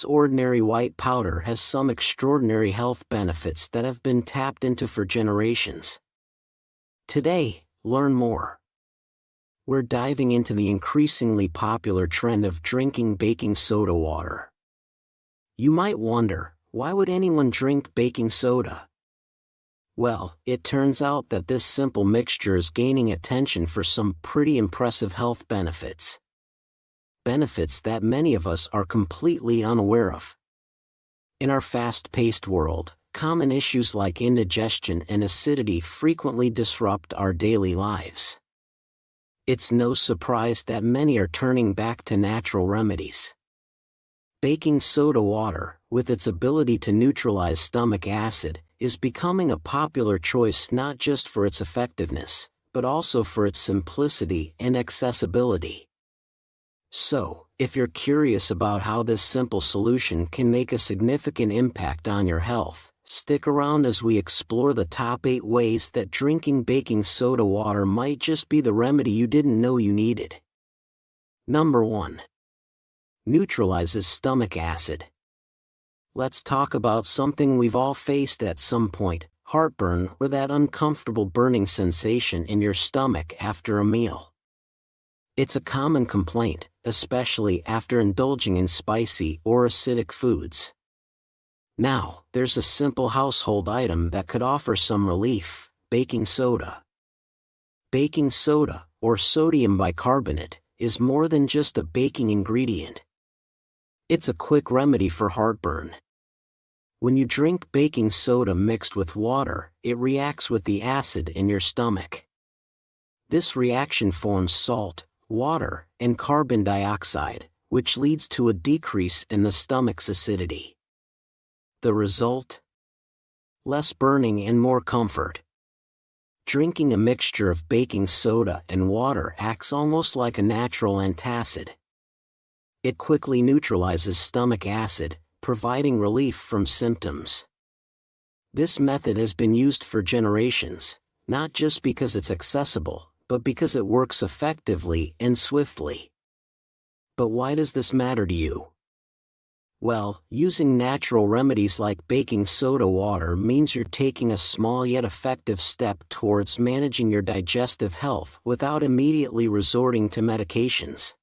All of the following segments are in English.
ordinary white powder has some extraordinary health benefits that have been tapped into for generations. Today, learn more. We're diving into the increasingly popular trend of drinking baking soda water. You might wonder, why would anyone drink baking soda? Well, it turns out that this simple mixture is gaining attention for some pretty impressive health benefits. Benefits that many of us are completely unaware of. In our fast-paced world, common issues like indigestion and acidity frequently disrupt our daily lives. It's no surprise that many are turning back to natural remedies. Baking soda water, with its ability to neutralize stomach acid, is becoming a popular choice not just for its effectiveness, but also for its simplicity and accessibility. So, if you're curious about how this simple solution can make a significant impact on your health, stick around as we explore the top 8 ways that drinking baking soda water might just be the remedy you didn't know you needed. Number 1. Neutralizes stomach acid. Let's talk about something we've all faced at some point: heartburn, or that uncomfortable burning sensation in your stomach after a meal. It's a common complaint, especially after indulging in spicy or acidic foods. Now, there's a simple household item that could offer some relief: baking soda. Baking soda, or sodium bicarbonate, is more than just a baking ingredient. It's a quick remedy for heartburn. When you drink baking soda mixed with water, it reacts with the acid in your stomach. This reaction forms salt, water, and carbon dioxide, which leads to a decrease in the stomach's acidity. The result? Less burning and more comfort. Drinking a mixture of baking soda and water acts almost like a natural antacid. It quickly neutralizes stomach acid, providing relief from symptoms. This method has been used for generations, not just because it's accessible, but because it works effectively and swiftly. But why does this matter to you? Well, using natural remedies like baking soda water means you're taking a small yet effective step towards managing your digestive health without immediately resorting to medications.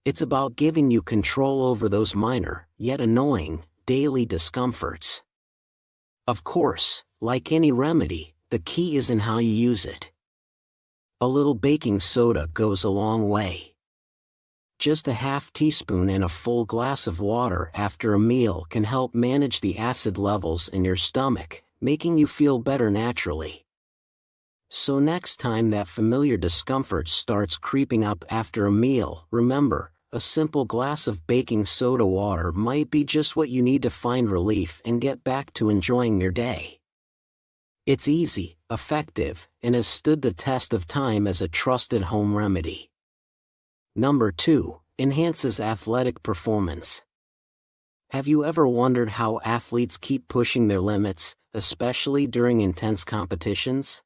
It's about giving you control over those minor, yet annoying, daily discomforts. Of course, like any remedy, the key is in how you use it. A little baking soda goes a long way. Just a half teaspoon in a full glass of water after a meal can help manage the acid levels in your stomach, making you feel better naturally. So next time that familiar discomfort starts creeping up after a meal, remember, a simple glass of baking soda water might be just what you need to find relief and get back to enjoying your day. It's easy, effective, and has stood the test of time as a trusted home remedy. Number 2. Enhances athletic performance. Have you ever wondered how athletes keep pushing their limits, especially during intense competitions?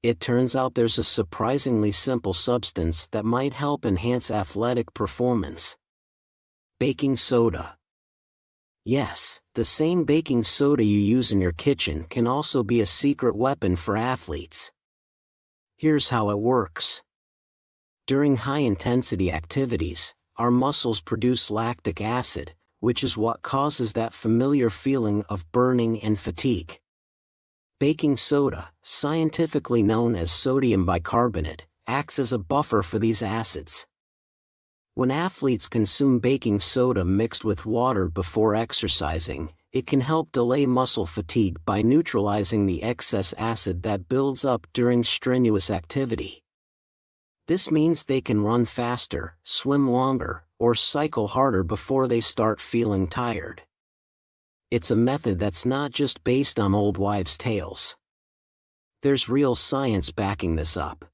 It turns out there's a surprisingly simple substance that might help enhance athletic performance: baking soda. Yes, the same baking soda you use in your kitchen can also be a secret weapon for athletes. Here's how it works. During high-intensity activities, our muscles produce lactic acid, which is what causes that familiar feeling of burning and fatigue. Baking soda, scientifically known as sodium bicarbonate, acts as a buffer for these acids. When athletes consume baking soda mixed with water before exercising, it can help delay muscle fatigue by neutralizing the excess acid that builds up during strenuous activity. This means they can run faster, swim longer, or cycle harder before they start feeling tired. It's a method that's not just based on old wives' tales. There's real science backing this up.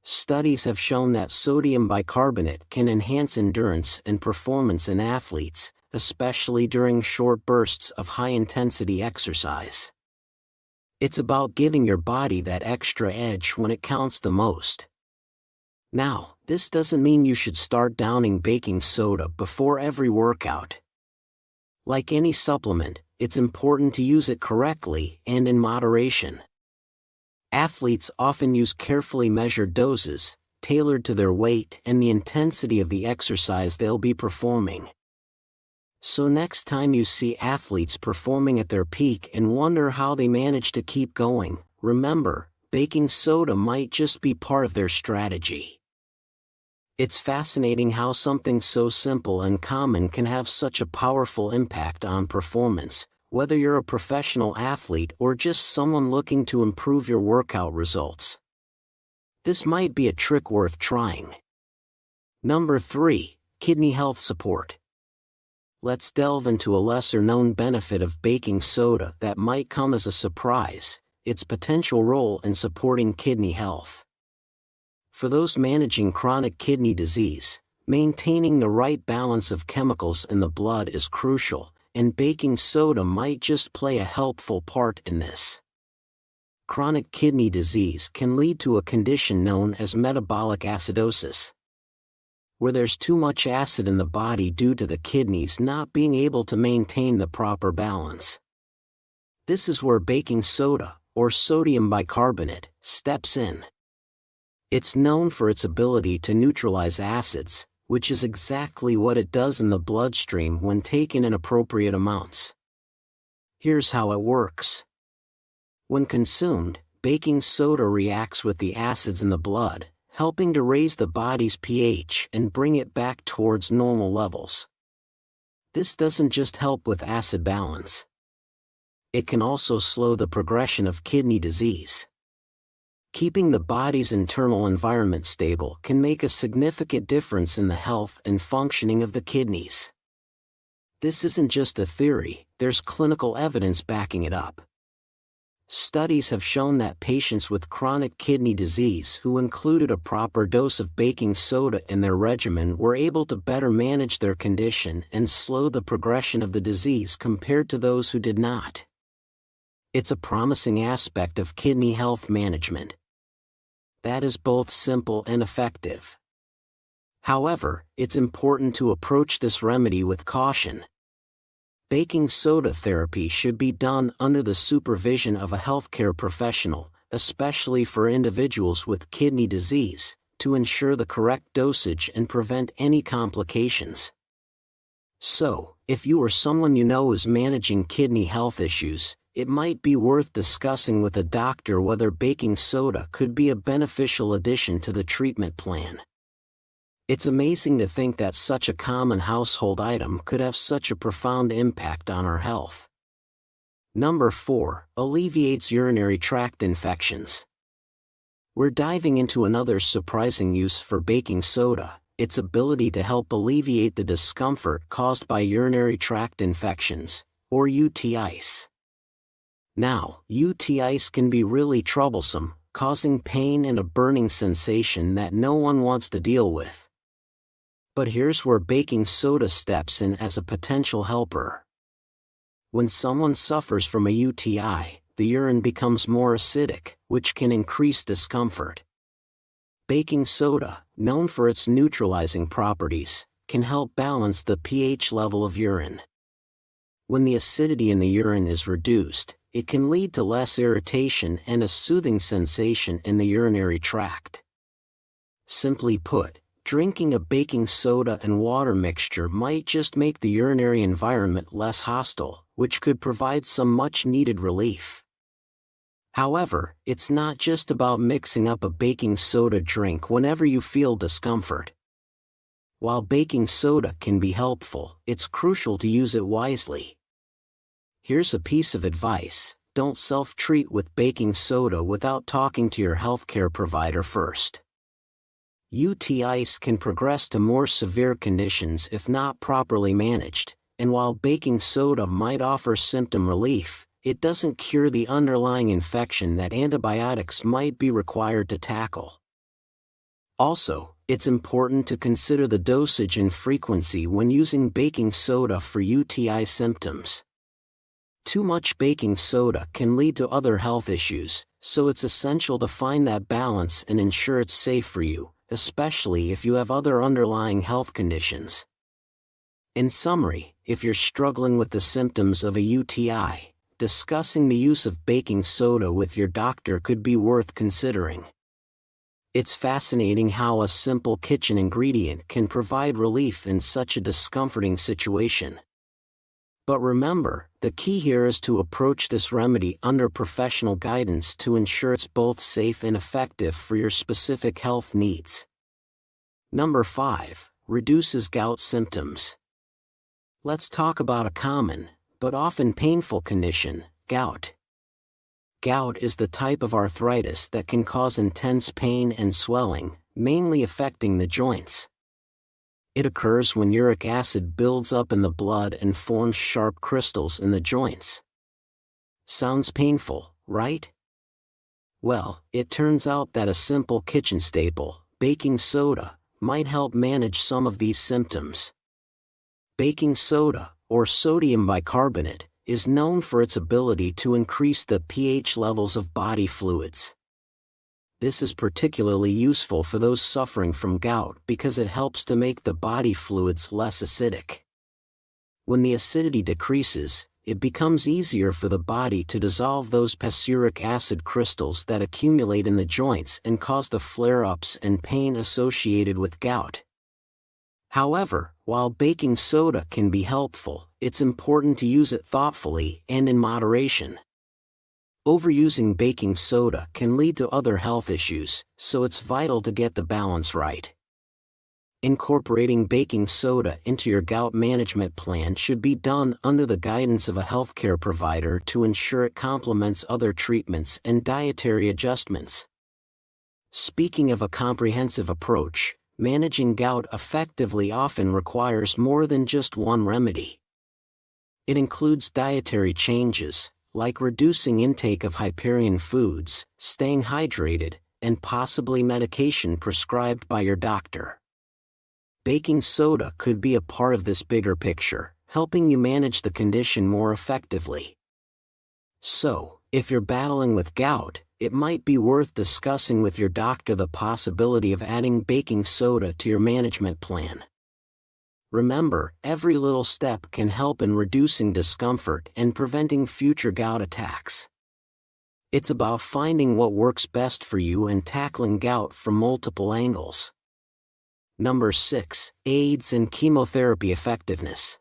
Studies have shown that sodium bicarbonate can enhance endurance and performance in athletes, especially during short bursts of high-intensity exercise. It's about giving your body that extra edge when it counts the most. Now, This doesn't mean you should start downing baking soda before every workout. Like any supplement, it's important to use it correctly and in moderation. Athletes often use carefully measured doses, tailored to their weight and the intensity of the exercise they'll be performing. So next time you see athletes performing at their peak and wonder how they manage to keep going, remember, baking soda might just be part of their strategy. It's fascinating how something so simple and common can have such a powerful impact on performance, whether you're a professional athlete or just someone looking to improve your workout results. This might be a trick worth trying. Number 3, kidney health support. Let's delve into a lesser-known benefit of baking soda that might come as a surprise: its potential role in supporting kidney health. For those managing chronic kidney disease, maintaining the right balance of chemicals in the blood is crucial, and baking soda might just play a helpful part in this. Chronic kidney disease can lead to a condition known as metabolic acidosis, where there's too much acid in the body due to the kidneys not being able to maintain the proper balance. This is where baking soda, or sodium bicarbonate, steps in. It's known for its ability to neutralize acids, which is exactly what it does in the bloodstream when taken in appropriate amounts. Here's how it works. When consumed, baking soda reacts with the acids in the blood, helping to raise the body's pH and bring it back towards normal levels. This doesn't just help with acid balance. It can also slow the progression of kidney disease. Keeping the body's internal environment stable can make a significant difference in the health and functioning of the kidneys. This isn't just a theory, there's clinical evidence backing it up. Studies have shown that patients with chronic kidney disease who included a proper dose of baking soda in their regimen were able to better manage their condition and slow the progression of the disease compared to those who did not. It's a promising aspect of kidney health management that is both simple and effective. However, it's important to approach this remedy with caution. Baking soda therapy should be done under the supervision of a healthcare professional, especially for individuals with kidney disease, to ensure the correct dosage and prevent any complications. So, if you or someone you know is managing kidney health issues, it might be worth discussing with a doctor whether baking soda could be a beneficial addition to the treatment plan. It's amazing to think that such a common household item could have such a profound impact on our health. Number 4, alleviates urinary tract infections. We're diving into another surprising use for baking soda: its ability to help alleviate the discomfort caused by urinary tract infections, or UTIs. Now, UTIs can be really troublesome, causing pain and a burning sensation that no one wants to deal with. But here's where baking soda steps in as a potential helper. When someone suffers from a UTI, the urine becomes more acidic, which can increase discomfort. Baking soda, known for its neutralizing properties, can help balance the pH level of urine. When the acidity in the urine is reduced, it can lead to less irritation and a soothing sensation in the urinary tract. Simply put, drinking a baking soda and water mixture might just make the urinary environment less hostile, which could provide some much-needed relief. However, it's not just about mixing up a baking soda drink whenever you feel discomfort. While baking soda can be helpful, it's crucial to use it wisely. Here's a piece of advice: don't self-treat with baking soda without talking to your healthcare provider first. UTIs can progress to more severe conditions if not properly managed, and while baking soda might offer symptom relief, it doesn't cure the underlying infection that antibiotics might be required to tackle. Also, it's important to consider the dosage and frequency when using baking soda for UTI symptoms. Too much baking soda can lead to other health issues, so it's essential to find that balance and ensure it's safe for you, especially if you have other underlying health conditions. In summary, if you're struggling with the symptoms of a UTI, discussing the use of baking soda with your doctor could be worth considering. It's fascinating how a simple kitchen ingredient can provide relief in such a discomforting situation. But remember, the key here is to approach this remedy under professional guidance to ensure it's both safe and effective for your specific health needs. Number 5. Reduces gout symptoms. Let's talk about a common, but often painful condition, gout. Gout is the type of arthritis that can cause intense pain and swelling, mainly affecting the joints. It occurs when uric acid builds up in the blood and forms sharp crystals in the joints. Sounds painful, right? Well, it turns out that a simple kitchen staple, baking soda, might help manage some of these symptoms. Baking soda, or sodium bicarbonate, is known for its ability to increase the pH levels of body fluids. This is particularly useful for those suffering from gout because it helps to make the body fluids less acidic. When the acidity decreases, it becomes easier for the body to dissolve those uric acid crystals that accumulate in the joints and cause the flare-ups and pain associated with gout. However, while baking soda can be helpful, it's important to use it thoughtfully and in moderation. Overusing baking soda can lead to other health issues, so it's vital to get the balance right. Incorporating baking soda into your gout management plan should be done under the guidance of a healthcare provider to ensure it complements other treatments and dietary adjustments. Speaking of a comprehensive approach, managing gout effectively often requires more than just one remedy. It includes dietary changes, like reducing intake of Hyperion foods, staying hydrated, and possibly medication prescribed by your doctor. Baking soda could be a part of this bigger picture, helping you manage the condition more effectively. So, if you're battling with gout, it might be worth discussing with your doctor the possibility of adding baking soda to your management plan. Remember, every little step can help in reducing discomfort and preventing future gout attacks. It's about finding what works best for you and tackling gout from multiple angles. Number 6. AIDS and chemotherapy effectiveness.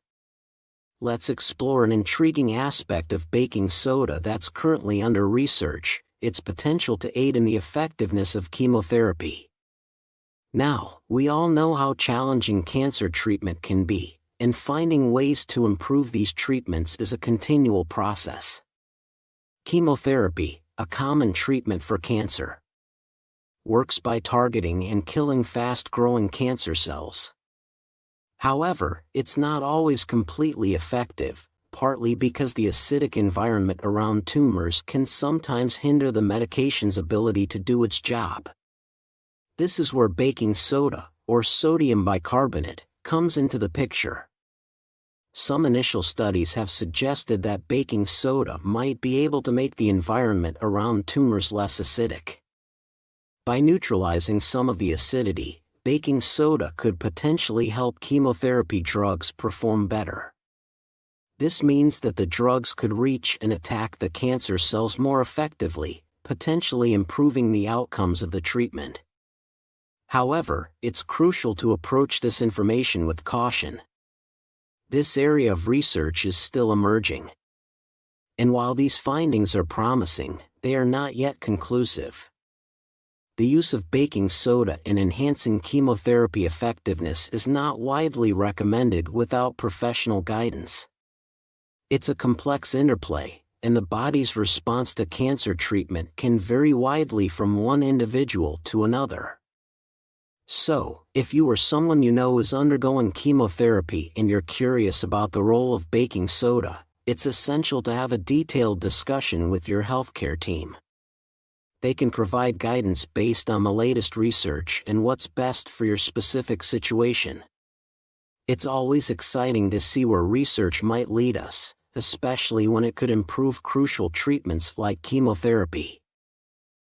Let's explore an intriguing aspect of baking soda that's currently under research: its potential to aid in the effectiveness of chemotherapy. Now, we all know how challenging cancer treatment can be, and finding ways to improve these treatments is a continual process. Chemotherapy, a common treatment for cancer, works by targeting and killing fast-growing cancer cells. However, it's not always completely effective, partly because the acidic environment around tumors can sometimes hinder the medication's ability to do its job. This is where baking soda, or sodium bicarbonate, comes into the picture. Some initial studies have suggested that baking soda might be able to make the environment around tumors less acidic. By neutralizing some of the acidity, baking soda could potentially help chemotherapy drugs perform better. This means that the drugs could reach and attack the cancer cells more effectively, potentially improving the outcomes of the treatment. However, it's crucial to approach this information with caution. This area of research is still emerging. And while these findings are promising, they are not yet conclusive. The use of baking soda in enhancing chemotherapy effectiveness is not widely recommended without professional guidance. It's a complex interplay, and the body's response to cancer treatment can vary widely from one individual to another. So, if you or someone you know is undergoing chemotherapy and you're curious about the role of baking soda, it's essential to have a detailed discussion with your healthcare team. They can provide guidance based on the latest research and what's best for your specific situation. It's always exciting to see where research might lead us, especially when it could improve crucial treatments like chemotherapy.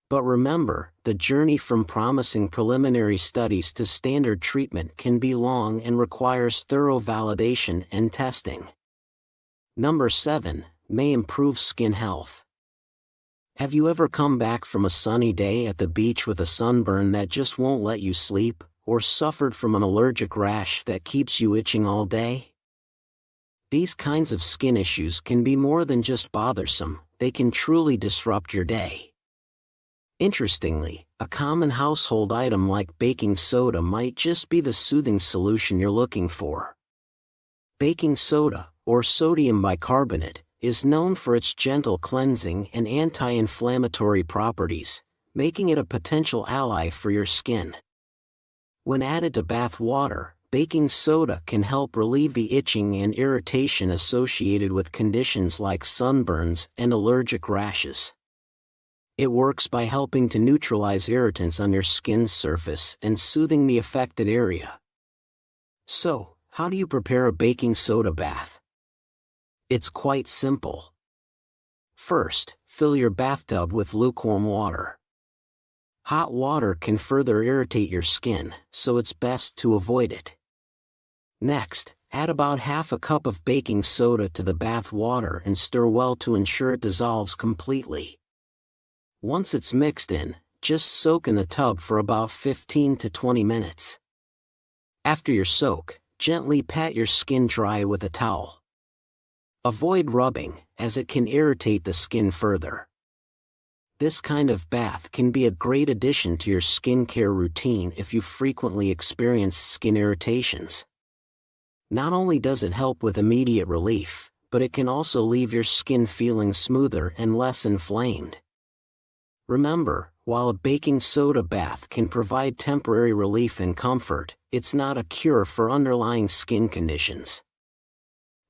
But remember, the journey from promising preliminary studies to standard treatment can be long and requires thorough validation and testing. Number 7, may improve skin health. Have you ever come back from a sunny day at the beach with a sunburn that just won't let you sleep, or suffered from an allergic rash that keeps you itching all day? These kinds of skin issues can be more than just bothersome, they can truly disrupt your day. Interestingly, a common household item like baking soda might just be the soothing solution you're looking for. Baking soda, or sodium bicarbonate, is known for its gentle cleansing and anti-inflammatory properties, making it a potential ally for your skin. When added to bath water, baking soda can help relieve the itching and irritation associated with conditions like sunburns and allergic rashes. It works by helping to neutralize irritants on your skin's surface and soothing the affected area. So, how do you prepare a baking soda bath? It's quite simple. First, fill your bathtub with lukewarm water. Hot water can further irritate your skin, so it's best to avoid it. Next, add about half a cup of baking soda to the bath water and stir well to ensure it dissolves completely. Once it's mixed in, just soak in the tub for about 15 to 20 minutes. After your soak, gently pat your skin dry with a towel. Avoid rubbing, as it can irritate the skin further. This kind of bath can be a great addition to your skincare routine if you frequently experience skin irritations. Not only does it help with immediate relief, but it can also leave your skin feeling smoother and less inflamed. Remember, while a baking soda bath can provide temporary relief and comfort, it's not a cure for underlying skin conditions.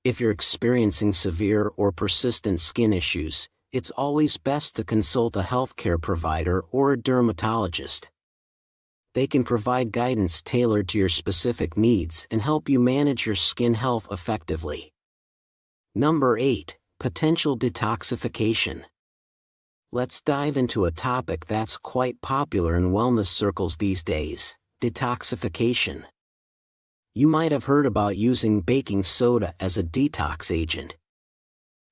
If you're experiencing severe or persistent skin issues, it's always best to consult a healthcare provider or a dermatologist. They can provide guidance tailored to your specific needs and help you manage your skin health effectively. Number 8, potential detoxification. Let's dive into a topic that's quite popular in wellness circles these days: detoxification. You might have heard about using baking soda as a detox agent.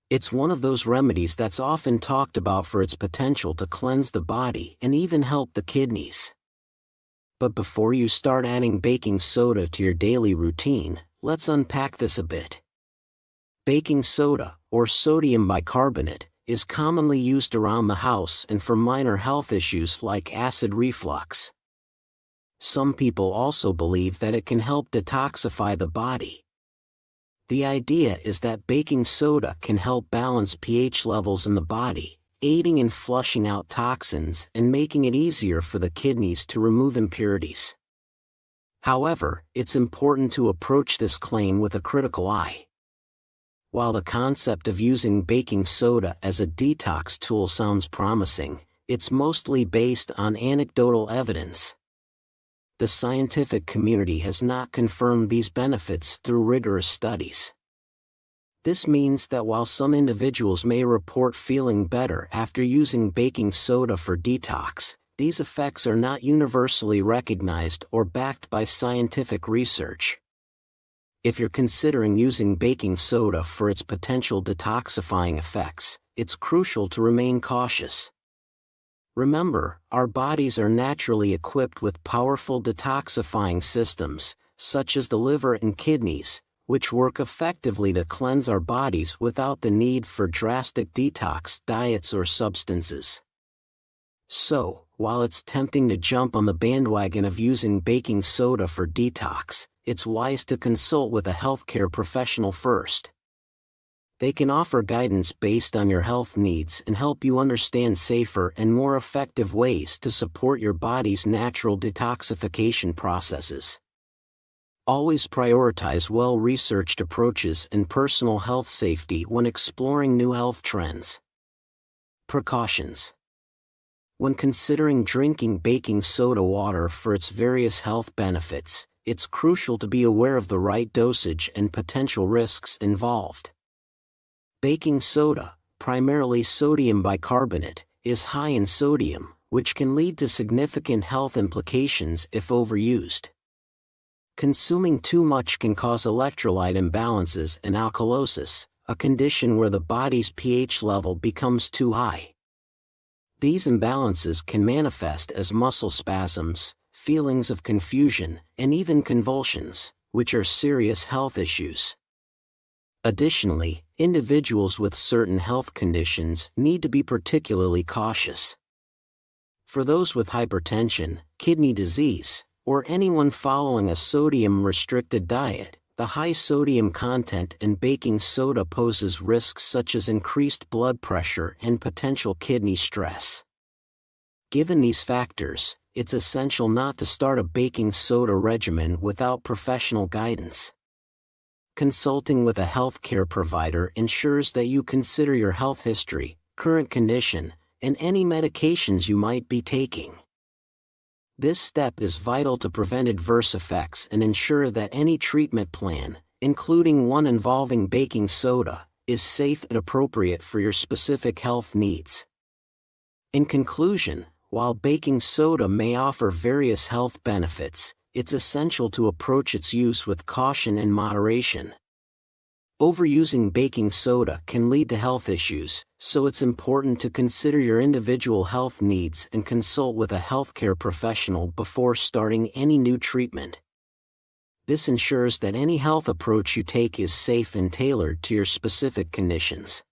It's one of those remedies that's often talked about for its potential to cleanse the body and even help the kidneys. But before you start adding baking soda to your daily routine, let's unpack this a bit. Baking soda, or sodium bicarbonate, is commonly used around the house and for minor health issues like acid reflux. Some people also believe that it can help detoxify the body. The idea is that baking soda can help balance pH levels in the body, aiding in flushing out toxins and making it easier for the kidneys to remove impurities. However, it's important to approach this claim with a critical eye. While the concept of using baking soda as a detox tool sounds promising, it's mostly based on anecdotal evidence. The scientific community has not confirmed these benefits through rigorous studies. This means that while some individuals may report feeling better after using baking soda for detox, these effects are not universally recognized or backed by scientific research. If you're considering using baking soda for its potential detoxifying effects, it's crucial to remain cautious. Remember, our bodies are naturally equipped with powerful detoxifying systems, such as the liver and kidneys, which work effectively to cleanse our bodies without the need for drastic detox diets or substances. So, while it's tempting to jump on the bandwagon of using baking soda for detox, it's wise to consult with a healthcare professional first. They can offer guidance based on your health needs and help you understand safer and more effective ways to support your body's natural detoxification processes. Always prioritize well-researched approaches and personal health safety when exploring new health trends. Precautions. When considering drinking baking soda water for its various health benefits, it's crucial to be aware of the right dosage and potential risks involved. Baking soda, primarily sodium bicarbonate, is high in sodium, which can lead to significant health implications if overused. Consuming too much can cause electrolyte imbalances and alkalosis, a condition where the body's pH level becomes too high. These imbalances can manifest as muscle spasms, feelings of confusion, and even convulsions, which are serious health issues. Additionally, individuals with certain health conditions need to be particularly cautious. For those with hypertension, kidney disease, or anyone following a sodium-restricted diet, the high sodium content in baking soda poses risks such as increased blood pressure and potential kidney stress. Given these factors, it's essential not to start a baking soda regimen without professional guidance. Consulting with a healthcare provider ensures that you consider your health history, current condition, and any medications you might be taking. This step is vital to prevent adverse effects and ensure that any treatment plan, including one involving baking soda, is safe and appropriate for your specific health needs. In conclusion, while baking soda may offer various health benefits, it's essential to approach its use with caution and moderation. Overusing baking soda can lead to health issues, so it's important to consider your individual health needs and consult with a healthcare professional before starting any new treatment. This ensures that any health approach you take is safe and tailored to your specific conditions.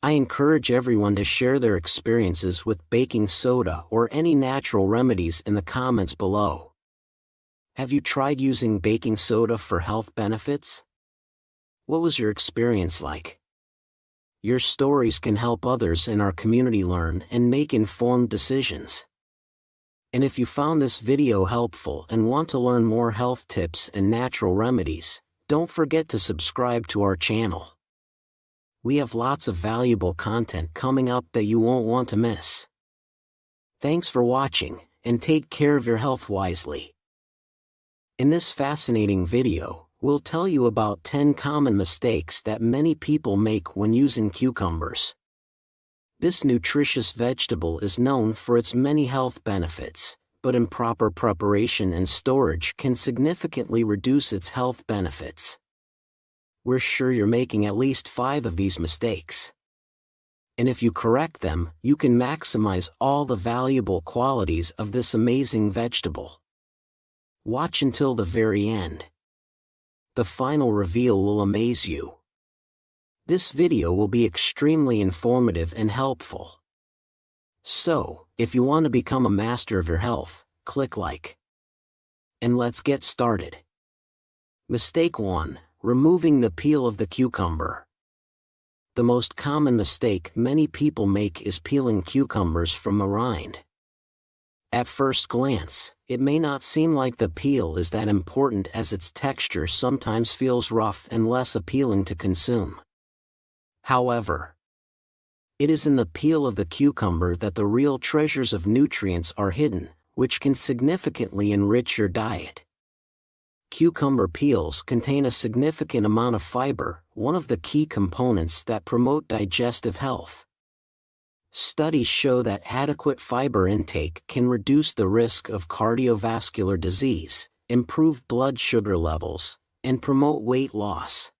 I encourage everyone to share their experiences with baking soda or any natural remedies in the comments below. Have you tried using baking soda for health benefits? What was your experience like? Your stories can help others in our community learn and make informed decisions. And if you found this video helpful and want to learn more health tips and natural remedies, don't forget to subscribe to our channel. We have lots of valuable content coming up that you won't want to miss. Thanks for watching, and take care of your health wisely. In this fascinating video, we'll tell you about 10 common mistakes that many people make when using cucumbers. This nutritious vegetable is known for its many health benefits, but improper preparation and storage can significantly reduce its health benefits. We're sure you're making at least 5 of these mistakes. And if you correct them, you can maximize all the valuable qualities of this amazing vegetable. Watch until the very end. The final reveal will amaze you. This video will be extremely informative and helpful. So, if you want to become a master of your health, click like. And let's get started. Mistake 1. Removing the peel of the cucumber. The most common mistake many people make is peeling cucumbers from the rind. At first glance, it may not seem like the peel is that important as its texture sometimes feels rough and less appealing to consume. However, it is in the peel of the cucumber that the real treasures of nutrients are hidden, which can significantly enrich your diet. Cucumber peels contain a significant amount of fiber, one of the key components that promote digestive health. Studies show that adequate fiber intake can reduce the risk of cardiovascular disease, improve blood sugar levels, and promote weight loss.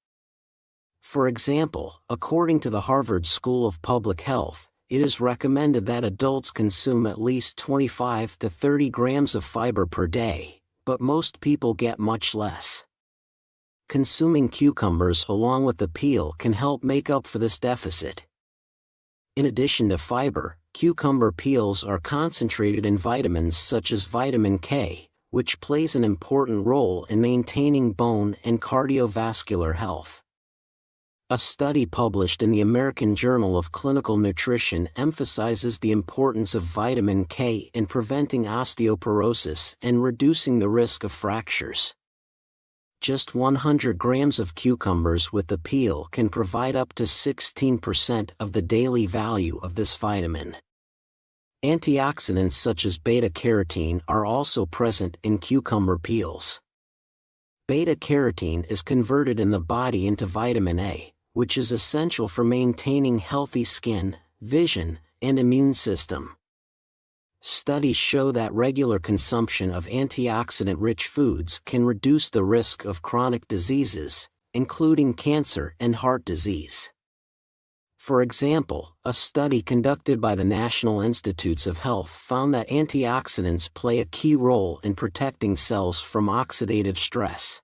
For example, according to the Harvard School of Public Health, it is recommended that adults consume at least 25 to 30 grams of fiber per day, but most people get much less. Consuming cucumbers along with the peel can help make up for this deficit. In addition to fiber, cucumber peels are concentrated in vitamins such as vitamin K, which plays an important role in maintaining bone and cardiovascular health. A study published in the American Journal of Clinical Nutrition emphasizes the importance of vitamin K in preventing osteoporosis and reducing the risk of fractures. Just 100 grams of cucumbers with the peel can provide up to 16% of the daily value of this vitamin. Antioxidants such as beta-carotene are also present in cucumber peels. Beta-carotene is converted in the body into vitamin A, which is essential for maintaining healthy skin, vision, and immune system. Studies show that regular consumption of antioxidant-rich foods can reduce the risk of chronic diseases, including cancer and heart disease. For example, a study conducted by the National Institutes of Health found that antioxidants play a key role in protecting cells from oxidative stress,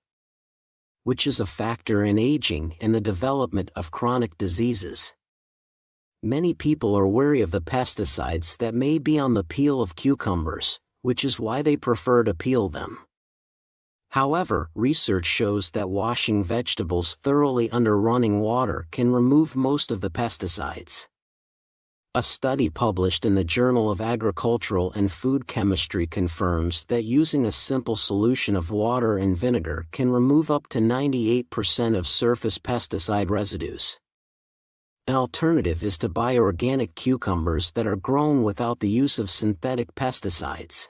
which is a factor in aging and the development of chronic diseases. Many people are wary of the pesticides that may be on the peel of cucumbers, which is why they prefer to peel them. However, research shows that washing vegetables thoroughly under running water can remove most of the pesticides. A study published in the Journal of Agricultural and Food Chemistry confirms that using a simple solution of water and vinegar can remove up to 98% of surface pesticide residues. An alternative is to buy organic cucumbers that are grown without the use of synthetic pesticides.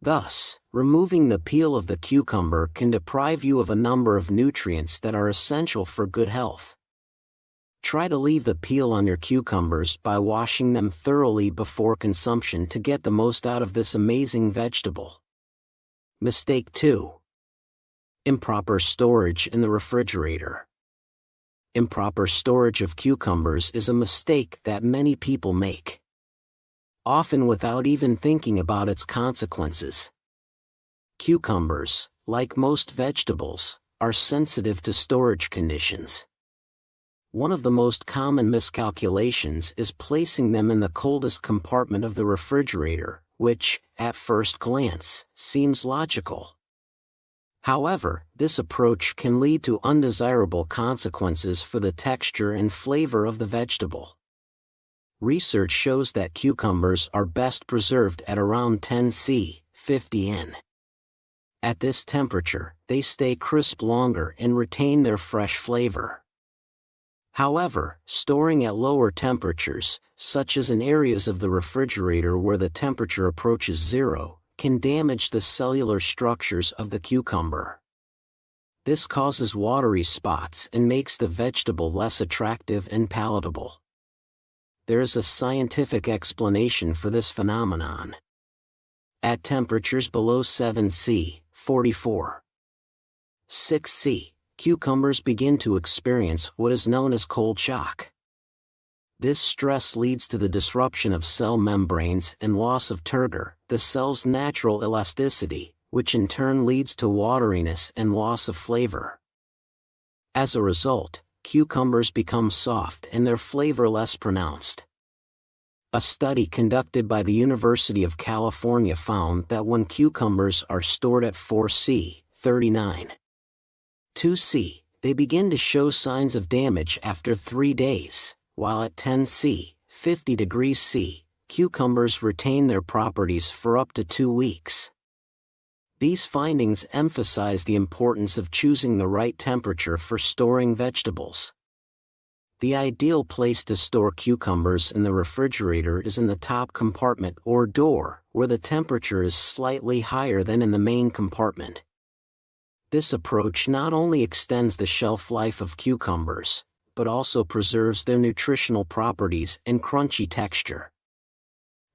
Thus, removing the peel of the cucumber can deprive you of a number of nutrients that are essential for good health. Try to leave the peel on your cucumbers by washing them thoroughly before consumption to get the most out of this amazing vegetable. Mistake 2. Improper storage in the refrigerator. Improper storage of cucumbers is a mistake that many people make, often without even thinking about its consequences. Cucumbers, like most vegetables, are sensitive to storage conditions. One of the most common miscalculations is placing them in the coldest compartment of the refrigerator, which, at first glance, seems logical. However, this approach can lead to undesirable consequences for the texture and flavor of the vegetable. Research shows that cucumbers are best preserved at around 10 C, 50 N. At this temperature, they stay crisp longer and retain their fresh flavor. However, storing at lower temperatures, such as in areas of the refrigerator where the temperature approaches zero, can damage the cellular structures of the cucumber. This causes watery spots and makes the vegetable less attractive and palatable. There is a scientific explanation for this phenomenon. At temperatures below 7 C, 44, 6 C, cucumbers begin to experience what is known as cold shock. This stress leads to the disruption of cell membranes and loss of turgor, the cell's natural elasticity, which in turn leads to wateriness and loss of flavor. As a result, cucumbers become soft and their flavor less pronounced. A study conducted by the University of California found that when cucumbers are stored at 4 C, 39, 2 C, they begin to show signs of damage after 3 days. While at 10 C, 50 degrees C, cucumbers retain their properties for up to 2 weeks. These findings emphasize the importance of choosing the right temperature for storing vegetables. The ideal place to store cucumbers in the refrigerator is in the top compartment or door, where the temperature is slightly higher than in the main compartment. This approach not only extends the shelf life of cucumbers, but also preserves their nutritional properties and crunchy texture.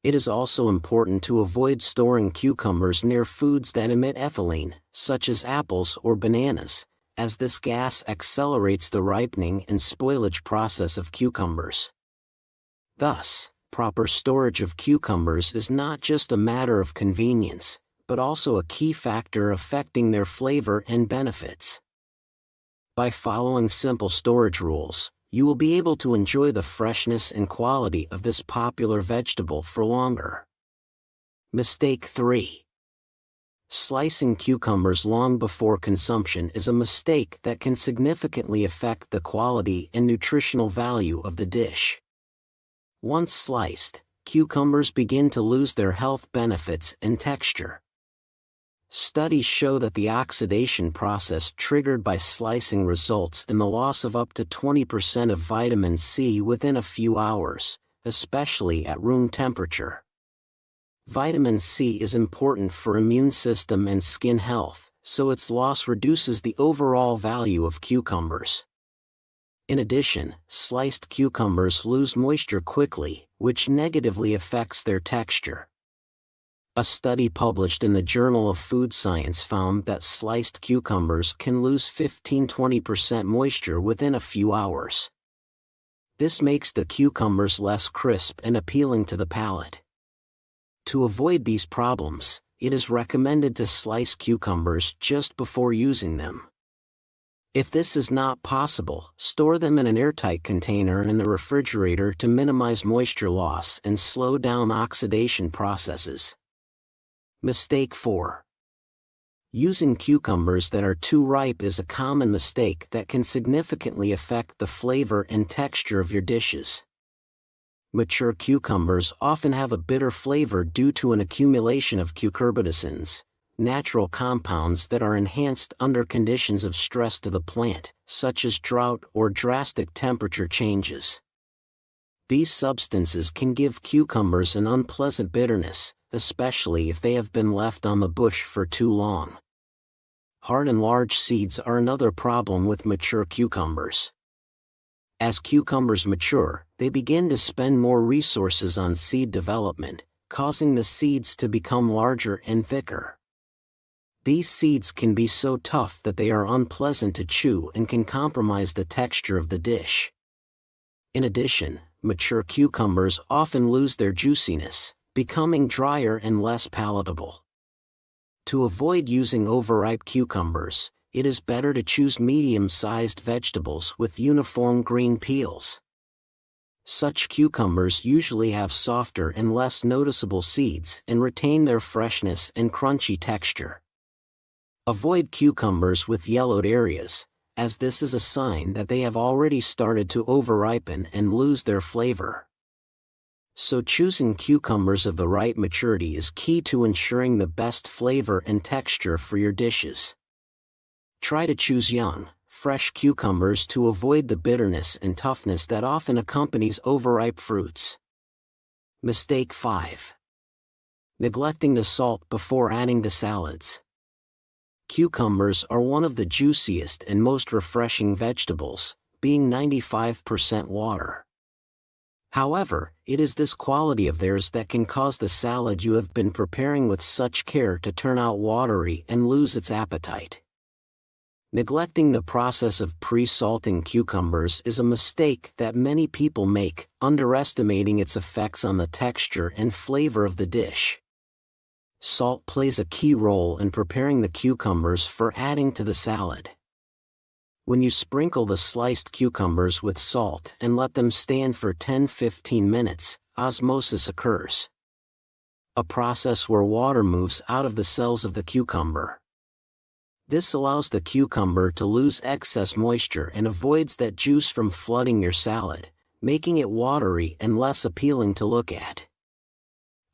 It is also important to avoid storing cucumbers near foods that emit ethylene, such as apples or bananas, as this gas accelerates the ripening and spoilage process of cucumbers. Thus, proper storage of cucumbers is not just a matter of convenience, but also a key factor affecting their flavor and benefits. By following simple storage rules, you will be able to enjoy the freshness and quality of this popular vegetable for longer. Mistake 3. Slicing cucumbers long before consumption is a mistake that can significantly affect the quality and nutritional value of the dish. Once sliced, cucumbers begin to lose their health benefits and texture. Studies show that the oxidation process triggered by slicing results in the loss of up to 20% of vitamin C within a few hours, especially at room temperature. Vitamin C is important for immune system and skin health, so its loss reduces the overall value of cucumbers. In addition, sliced cucumbers lose moisture quickly, which negatively affects their texture. A study published in the Journal of Food Science found that sliced cucumbers can lose 15–20% moisture within a few hours. This makes the cucumbers less crisp and appealing to the palate. To avoid these problems, it is recommended to slice cucumbers just before using them. If this is not possible, store them in an airtight container in the refrigerator to minimize moisture loss and slow down oxidation processes. Mistake 4. Using cucumbers that are too ripe is a common mistake that can significantly affect the flavor and texture of your dishes. Mature cucumbers often have a bitter flavor due to an accumulation of cucurbitacins, natural compounds that are enhanced under conditions of stress to the plant, such as drought or drastic temperature changes. These substances can give cucumbers an unpleasant bitterness, especially if they have been left on the bush for too long. Hard and large seeds are another problem with mature cucumbers. As cucumbers mature, they begin to spend more resources on seed development, causing the seeds to become larger and thicker. These seeds can be so tough that they are unpleasant to chew and can compromise the texture of the dish. In addition, mature cucumbers often lose their juiciness, becoming drier and less palatable. To avoid using overripe cucumbers, it is better to choose medium-sized vegetables with uniform green peels. Such cucumbers usually have softer and less noticeable seeds and retain their freshness and crunchy texture. Avoid cucumbers with yellowed areas, as this is a sign that they have already started to overripen and lose their flavor. So choosing cucumbers of the right maturity is key to ensuring the best flavor and texture for your dishes. Try to choose young, fresh cucumbers to avoid the bitterness and toughness that often accompanies overripe fruits. Mistake 5. Neglecting to salt before adding to salads. Cucumbers are one of the juiciest and most refreshing vegetables, being 95% water. However, it is this quality of theirs that can cause the salad you have been preparing with such care to turn out watery and lose its appetite. Neglecting the process of pre-salting cucumbers is a mistake that many people make, underestimating its effects on the texture and flavor of the dish. Salt plays a key role in preparing the cucumbers for adding to the salad. When you sprinkle the sliced cucumbers with salt and let them stand for 10–15 minutes, osmosis occurs. A process where water moves out of the cells of the cucumber. This allows the cucumber to lose excess moisture and avoids that juice from flooding your salad, making it watery and less appealing to look at.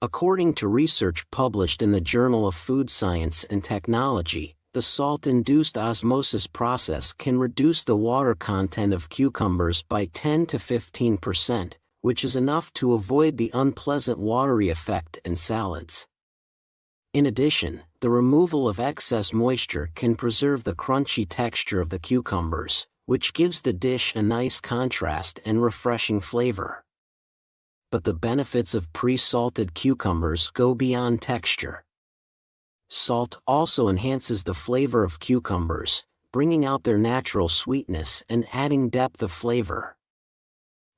According to research published in the Journal of Food Science and Technology, the salt-induced osmosis process can reduce the water content of cucumbers by 10–15%, which is enough to avoid the unpleasant watery effect in salads. In addition, the removal of excess moisture can preserve the crunchy texture of the cucumbers, which gives the dish a nice contrast and refreshing flavor. But the benefits of pre-salted cucumbers go beyond texture. Salt also enhances the flavor of cucumbers, bringing out their natural sweetness and adding depth of flavor.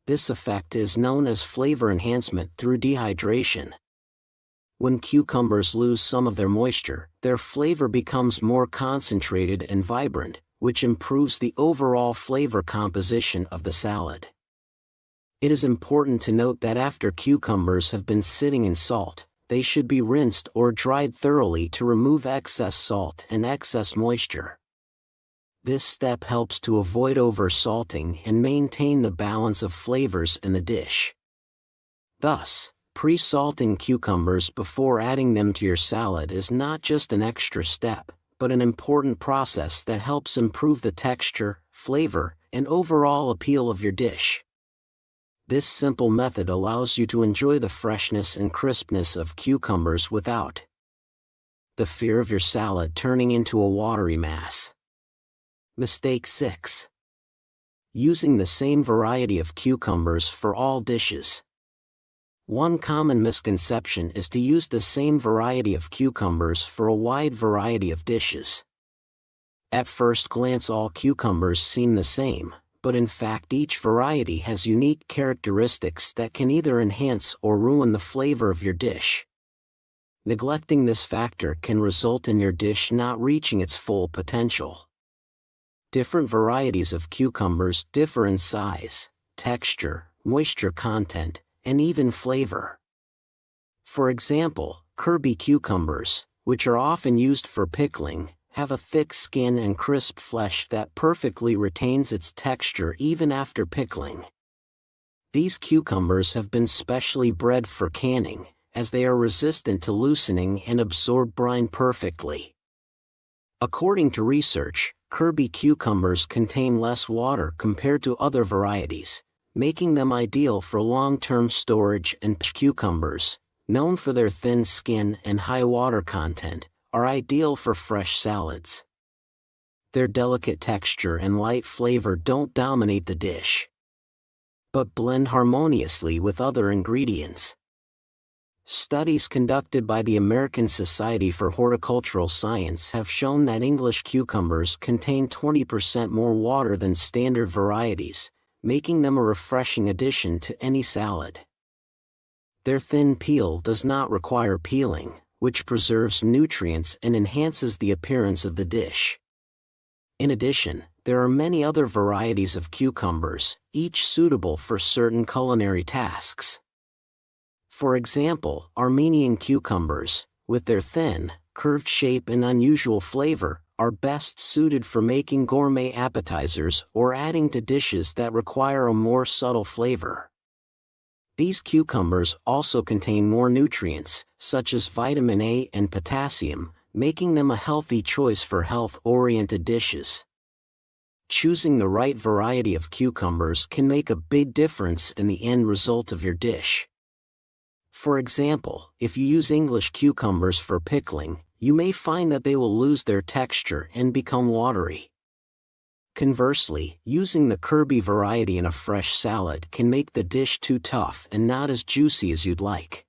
This effect is known as flavor enhancement through dehydration. When cucumbers lose some of their moisture, their flavor becomes more concentrated and vibrant, which improves the overall flavor composition of the salad. It is important to note that after cucumbers have been sitting in salt, they should be rinsed or dried thoroughly to remove excess salt and excess moisture. This step helps to avoid over-salting and maintain the balance of flavors in the dish. Thus, pre-salting cucumbers before adding them to your salad is not just an extra step, but an important process that helps improve the texture, flavor, and overall appeal of your dish. This simple method allows you to enjoy the freshness and crispness of cucumbers without the fear of your salad turning into a watery mass. Mistake 6. Using the same variety of cucumbers for all dishes. One common misconception is to use the same variety of cucumbers for a wide variety of dishes. At first glance all cucumbers seem the same, but in fact each variety has unique characteristics that can either enhance or ruin the flavor of your dish. Neglecting this factor can result in your dish not reaching its full potential. Different varieties of cucumbers differ in size, texture, moisture content, and even flavor. For example, Kirby cucumbers, which are often used for pickling, have a thick skin and crisp flesh that perfectly retains its texture even after pickling. These cucumbers have been specially bred for canning, as they are resistant to loosening and absorb brine perfectly. According to research, Kirby cucumbers contain less water compared to other varieties, making them ideal for long-term storage, and cucumbers, known for their thin skin and high water content, are ideal for fresh salads. Their delicate texture and light flavor don't dominate the dish, but blend harmoniously with other ingredients. Studies conducted by the American Society for Horticultural Science have shown that English cucumbers contain 20% more water than standard varieties, making them a refreshing addition to any salad. Their thin peel does not require peeling, which preserves nutrients and enhances the appearance of the dish. In addition, there are many other varieties of cucumbers, each suitable for certain culinary tasks. For example, Armenian cucumbers, with their thin, curved shape and unusual flavor, are best suited for making gourmet appetizers or adding to dishes that require a more subtle flavor. These cucumbers also contain more nutrients, such as vitamin A and potassium, making them a healthy choice for health-oriented dishes. Choosing the right variety of cucumbers can make a big difference in the end result of your dish. For example, if you use English cucumbers for pickling, you may find that they will lose their texture and become watery. Conversely, using the Kirby variety in a fresh salad can make the dish too tough and not as juicy as you'd like.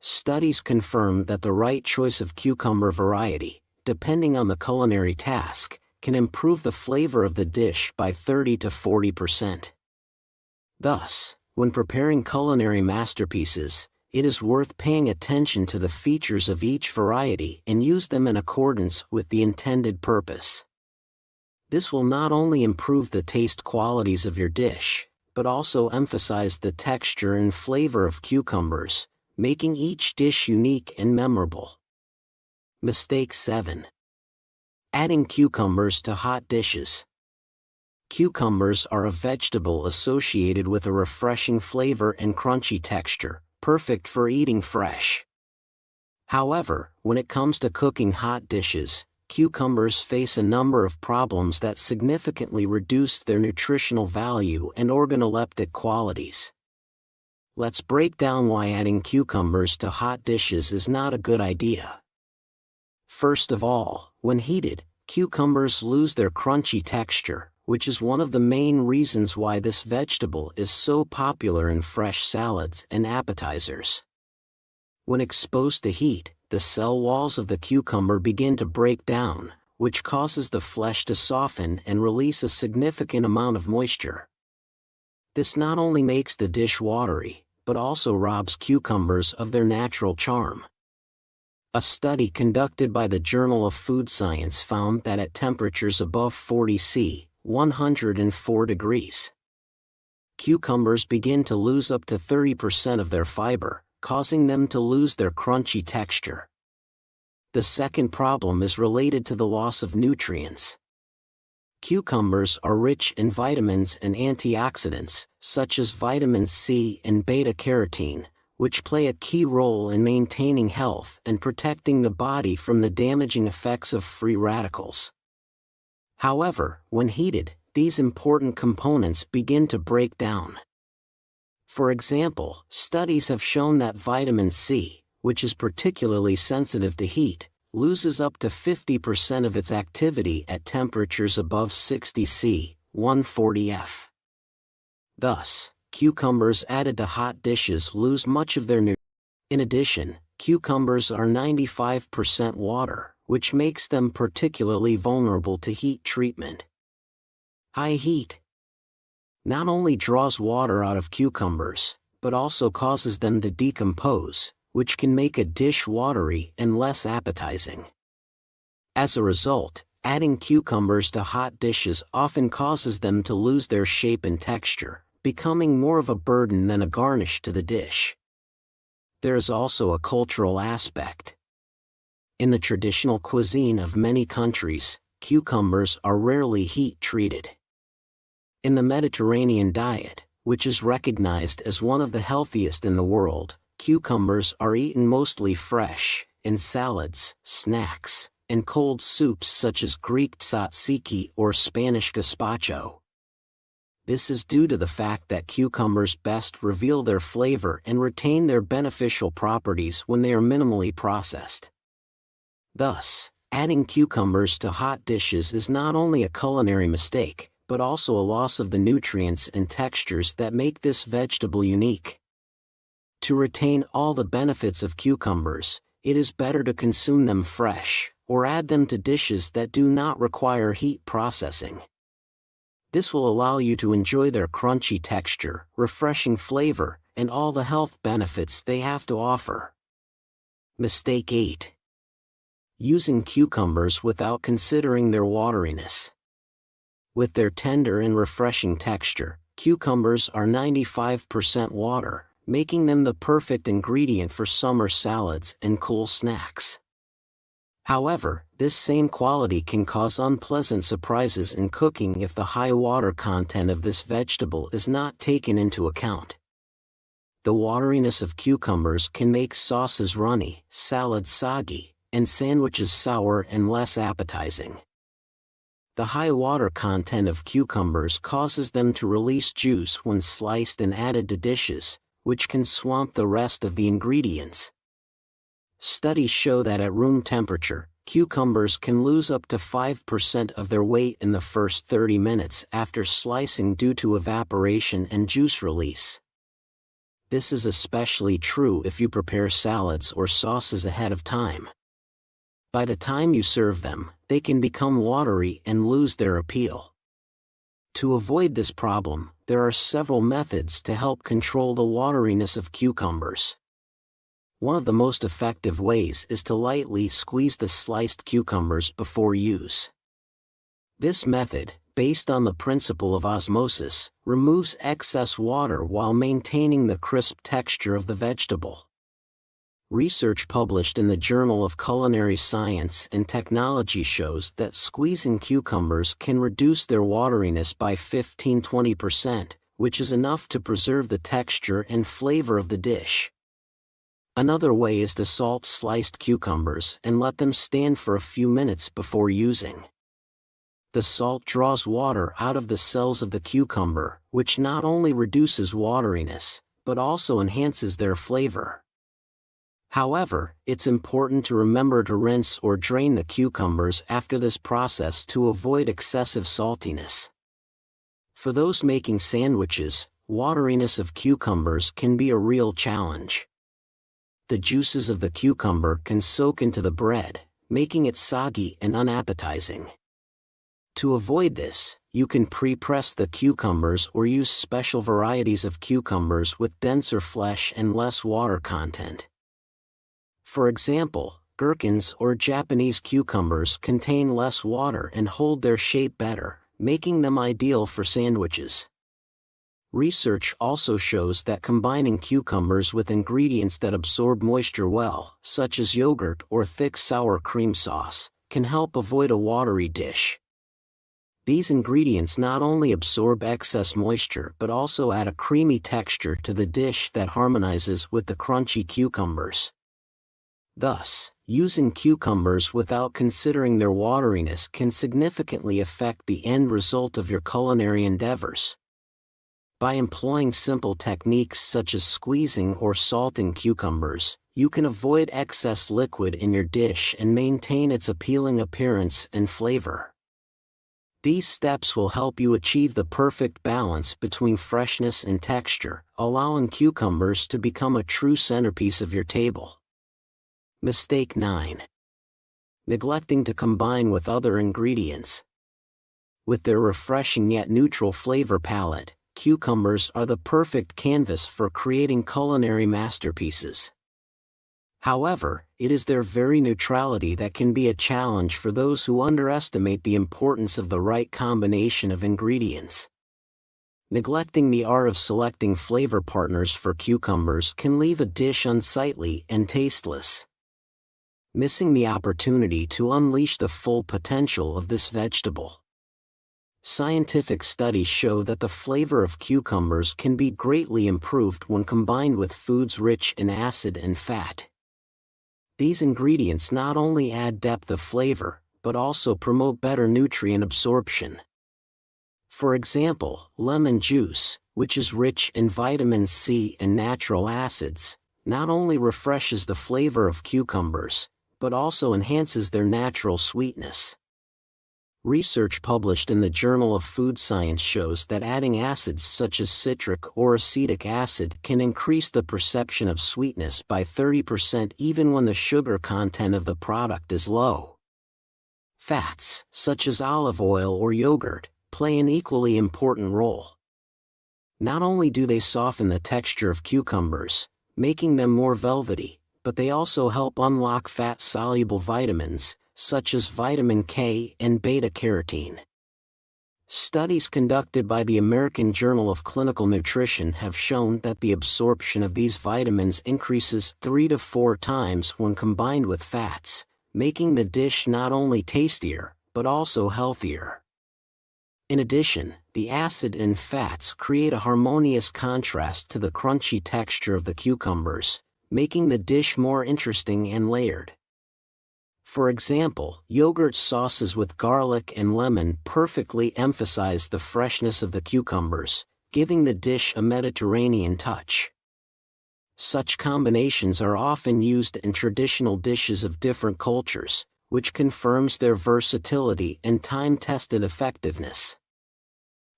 Studies confirm that the right choice of cucumber variety, depending on the culinary task, can improve the flavor of the dish by 30 to 40%. Thus, when preparing culinary masterpieces, it is worth paying attention to the features of each variety and use them in accordance with the intended purpose. This will not only improve the taste qualities of your dish, but also emphasize the texture and flavor of cucumbers, making each dish unique and memorable. Mistake 7. Adding cucumbers to hot dishes. Cucumbers are a vegetable associated with a refreshing flavor and crunchy texture, perfect for eating fresh. However, when it comes to cooking hot dishes, cucumbers face a number of problems that significantly reduce their nutritional value and organoleptic qualities. Let's break down why adding cucumbers to hot dishes is not a good idea. First of all, when heated, cucumbers lose their crunchy texture, which is one of the main reasons why this vegetable is so popular in fresh salads and appetizers. When exposed to heat, the cell walls of the cucumber begin to break down, which causes the flesh to soften and release a significant amount of moisture. This not only makes the dish watery, but also robs cucumbers of their natural charm. A study conducted by the Journal of Food Science found that at temperatures above 40 C, 104 degrees, cucumbers begin to lose up to 30% of their fiber, causing them to lose their crunchy texture. The second problem is related to the loss of nutrients. Cucumbers are rich in vitamins and antioxidants, such as vitamin C and beta-carotene, which play a key role in maintaining health and protecting the body from the damaging effects of free radicals. However, when heated, these important components begin to break down. For example, studies have shown that vitamin C, which is particularly sensitive to heat, loses up to 50% of its activity at temperatures above 60 C, 140 F. Thus, cucumbers added to hot dishes lose much of their nutrients. In addition, cucumbers are 95% water, which makes them particularly vulnerable to heat treatment. High heat not only draws water out of cucumbers, but also causes them to decompose, which can make a dish watery and less appetizing. As a result, adding cucumbers to hot dishes often causes them to lose their shape and texture, becoming more of a burden than a garnish to the dish. There is also a cultural aspect. In the traditional cuisine of many countries, cucumbers are rarely heat-treated. In the Mediterranean diet, which is recognized as one of the healthiest in the world, cucumbers are eaten mostly fresh, in salads, snacks, and cold soups such as Greek tzatziki or Spanish gazpacho. This is due to the fact that cucumbers best reveal their flavor and retain their beneficial properties when they are minimally processed. Thus, adding cucumbers to hot dishes is not only a culinary mistake, but also a loss of the nutrients and textures that make this vegetable unique. To retain all the benefits of cucumbers, it is better to consume them fresh, or add them to dishes that do not require heat processing. This will allow you to enjoy their crunchy texture, refreshing flavor, and all the health benefits they have to offer. Mistake 8. Using cucumbers without considering their wateriness. With their tender and refreshing texture, cucumbers are 95% water, making them the perfect ingredient for summer salads and cool snacks. However, this same quality can cause unpleasant surprises in cooking if the high water content of this vegetable is not taken into account. The wateriness of cucumbers can make sauces runny, salads soggy, and sandwiches sour and less appetizing. The high water content of cucumbers causes them to release juice when sliced and added to dishes, which can swamp the rest of the ingredients. Studies show that at room temperature, cucumbers can lose up to 5% of their weight in the first 30 minutes after slicing due to evaporation and juice release. This is especially true if you prepare salads or sauces ahead of time. By the time you serve them, they can become watery and lose their appeal. To avoid this problem, there are several methods to help control the wateriness of cucumbers. One of the most effective ways is to lightly squeeze the sliced cucumbers before use. This method, based on the principle of osmosis, removes excess water while maintaining the crisp texture of the vegetable. Research published in the Journal of Culinary Science and Technology shows that squeezing cucumbers can reduce their wateriness by 15–20%, which is enough to preserve the texture and flavor of the dish. Another way is to salt sliced cucumbers and let them stand for a few minutes before using. The salt draws water out of the cells of the cucumber, which not only reduces wateriness, but also enhances their flavor. However, it's important to remember to rinse or drain the cucumbers after this process to avoid excessive saltiness. For those making sandwiches, wateriness of cucumbers can be a real challenge. The juices of the cucumber can soak into the bread, making it soggy and unappetizing. To avoid this, you can pre-press the cucumbers or use special varieties of cucumbers with denser flesh and less water content. For example, gherkins or Japanese cucumbers contain less water and hold their shape better, making them ideal for sandwiches. Research also shows that combining cucumbers with ingredients that absorb moisture well, such as yogurt or thick sour cream sauce, can help avoid a watery dish. These ingredients not only absorb excess moisture but also add a creamy texture to the dish that harmonizes with the crunchy cucumbers. Thus, using cucumbers without considering their wateriness can significantly affect the end result of your culinary endeavors. By employing simple techniques such as squeezing or salting cucumbers, you can avoid excess liquid in your dish and maintain its appealing appearance and flavor. These steps will help you achieve the perfect balance between freshness and texture, allowing cucumbers to become a true centerpiece of your table. Mistake 9. Neglecting to combine with other ingredients. With their refreshing yet neutral flavor palette, cucumbers are the perfect canvas for creating culinary masterpieces. However, it is their very neutrality that can be a challenge for those who underestimate the importance of the right combination of ingredients. Neglecting the art of selecting flavor partners for cucumbers can leave a dish unsightly and tasteless. Missing the opportunity to unleash the full potential of this vegetable. Scientific studies show that the flavor of cucumbers can be greatly improved when combined with foods rich in acid and fat. These ingredients not only add depth of flavor, but also promote better nutrient absorption. For example, lemon juice, which is rich in vitamin C and natural acids, not only refreshes the flavor of cucumbers, but also enhances their natural sweetness. Research published in the Journal of Food Science shows that adding acids such as citric or acetic acid can increase the perception of sweetness by 30% even when the sugar content of the product is low. Fats, such as olive oil or yogurt, play an equally important role. Not only do they soften the texture of cucumbers, making them more velvety, but they also help unlock fat-soluble vitamins, such as vitamin K and beta-carotene. Studies conducted by the American Journal of Clinical Nutrition have shown that the absorption of these vitamins increases 3 to 4 times when combined with fats, making the dish not only tastier, but also healthier. In addition, the acid and fats create a harmonious contrast to the crunchy texture of the cucumbers, making the dish more interesting and layered. For example, yogurt sauces with garlic and lemon perfectly emphasize the freshness of the cucumbers, giving the dish a Mediterranean touch. Such combinations are often used in traditional dishes of different cultures, which confirms their versatility and time-tested effectiveness.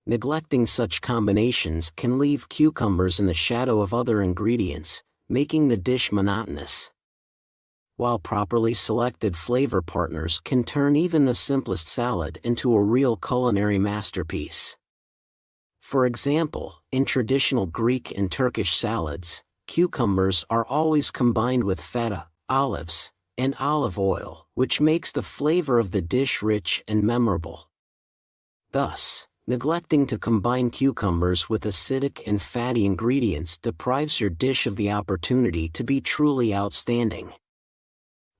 Neglecting such combinations can leave cucumbers in the shadow of other ingredients, making the dish monotonous. While properly selected flavor partners can turn even the simplest salad into a real culinary masterpiece. For example, in traditional Greek and Turkish salads, cucumbers are always combined with feta, olives, and olive oil, which makes the flavor of the dish rich and memorable. Thus, neglecting to combine cucumbers with acidic and fatty ingredients deprives your dish of the opportunity to be truly outstanding.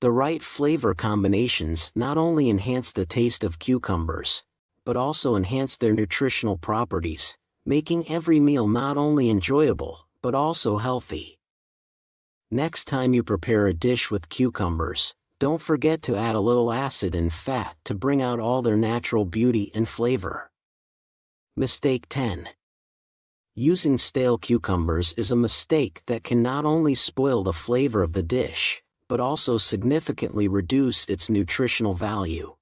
The right flavor combinations not only enhance the taste of cucumbers, but also enhance their nutritional properties, making every meal not only enjoyable, but also healthy. Next time you prepare a dish with cucumbers, don't forget to add a little acid and fat to bring out all their natural beauty and flavor. Mistake 10. Using stale cucumbers is a mistake that can not only spoil the flavor of the dish, but also significantly reduce its nutritional value.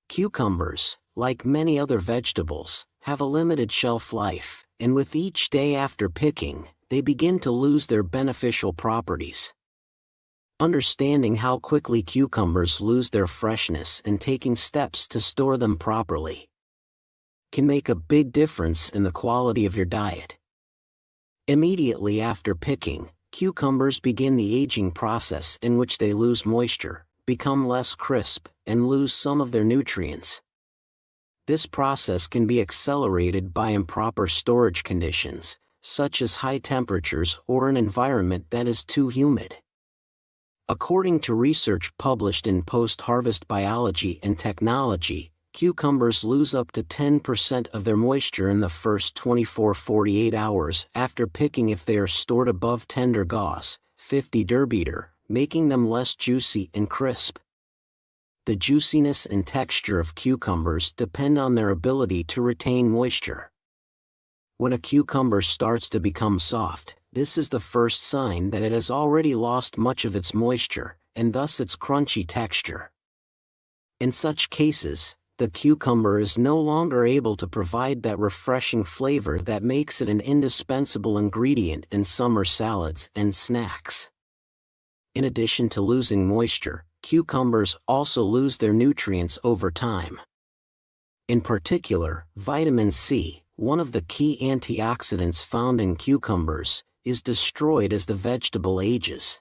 Cucumbers, like many other vegetables, have a limited shelf life, and with each day after picking, they begin to lose their beneficial properties. Understanding how quickly cucumbers lose their freshness and taking steps to store them properly can make a big difference in the quality of your diet. Immediately after picking, cucumbers begin the aging process in which they lose moisture, become less crisp, and lose some of their nutrients. This process can be accelerated by improper storage conditions, such as high temperatures or an environment that is too humid. According to research published in Post-Harvest Biology and Technology, cucumbers lose up to 10% of their moisture in the first 24-48 hours after picking if they are stored above tender gauze, 50 Derbeater, making them less juicy and crisp. The juiciness and texture of cucumbers depend on their ability to retain moisture. When a cucumber starts to become soft, this is the first sign that it has already lost much of its moisture, and thus its crunchy texture. In such cases, the cucumber is no longer able to provide that refreshing flavor that makes it an indispensable ingredient in summer salads and snacks. In addition to losing moisture, cucumbers also lose their nutrients over time. In particular, vitamin C, one of the key antioxidants found in cucumbers, is destroyed as the vegetable ages.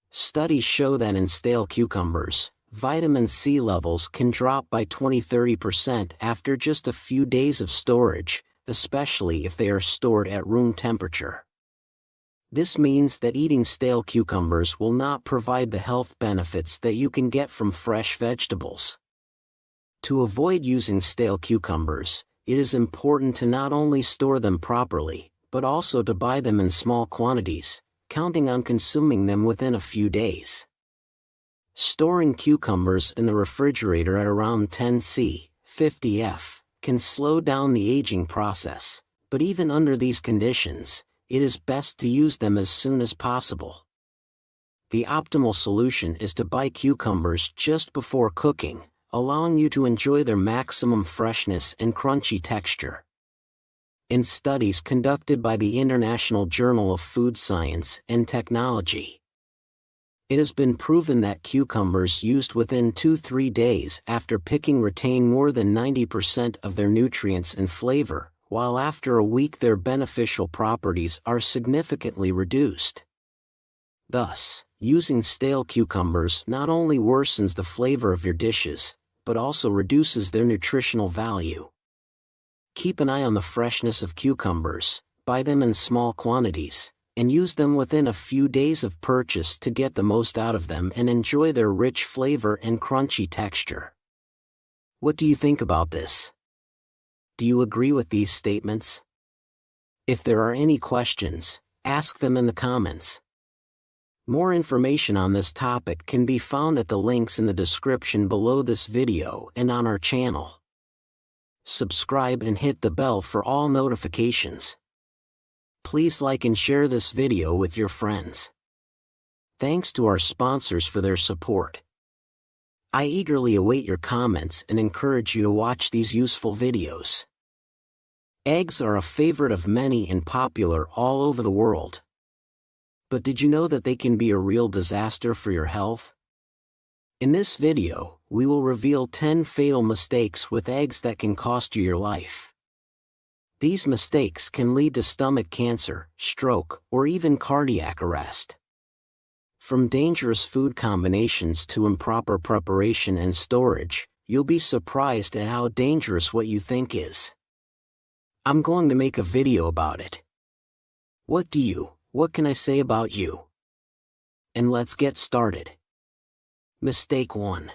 Studies show that in stale cucumbers, vitamin C levels can drop by 20–30% after just a few days of storage, especially if they are stored at room temperature. This means that eating stale cucumbers will not provide the health benefits that you can get from fresh vegetables. To avoid using stale cucumbers, it is important to not only store them properly, but also to buy them in small quantities, counting on consuming them within a few days. Storing cucumbers in the refrigerator at around 10°C, 50°F, can slow down the aging process, but even under these conditions, it is best to use them as soon as possible. The optimal solution is to buy cucumbers just before cooking, allowing you to enjoy their maximum freshness and crunchy texture. In studies conducted by the International Journal of Food Science and Technology, it has been proven that cucumbers used within 2–3 days after picking retain more than 90% of their nutrients and flavor, while after a week their beneficial properties are significantly reduced. Thus, using stale cucumbers not only worsens the flavor of your dishes, but also reduces their nutritional value. Keep an eye on the freshness of cucumbers, buy them in small quantities, and use them within a few days of purchase to get the most out of them and enjoy their rich flavor and crunchy texture. What do you think about this? Do you agree with these statements? If there are any questions, ask them in the comments. More information on this topic can be found at the links in the description below this video and on our channel. Subscribe and hit the bell for all notifications. Please like and share this video with your friends. Thanks to our sponsors for their support. I eagerly await your comments and encourage you to watch these useful videos. Eggs are a favorite of many and popular all over the world. But did you know that they can be a real disaster for your health? In this video, we will reveal 10 fatal mistakes with eggs that can cost you your life. These mistakes can lead to stomach cancer, stroke, or even cardiac arrest. From dangerous food combinations to improper preparation and storage, you'll be surprised at how dangerous what you think is. I'm going to make a video about it. What can I say about you? And let's get started. Mistake 1.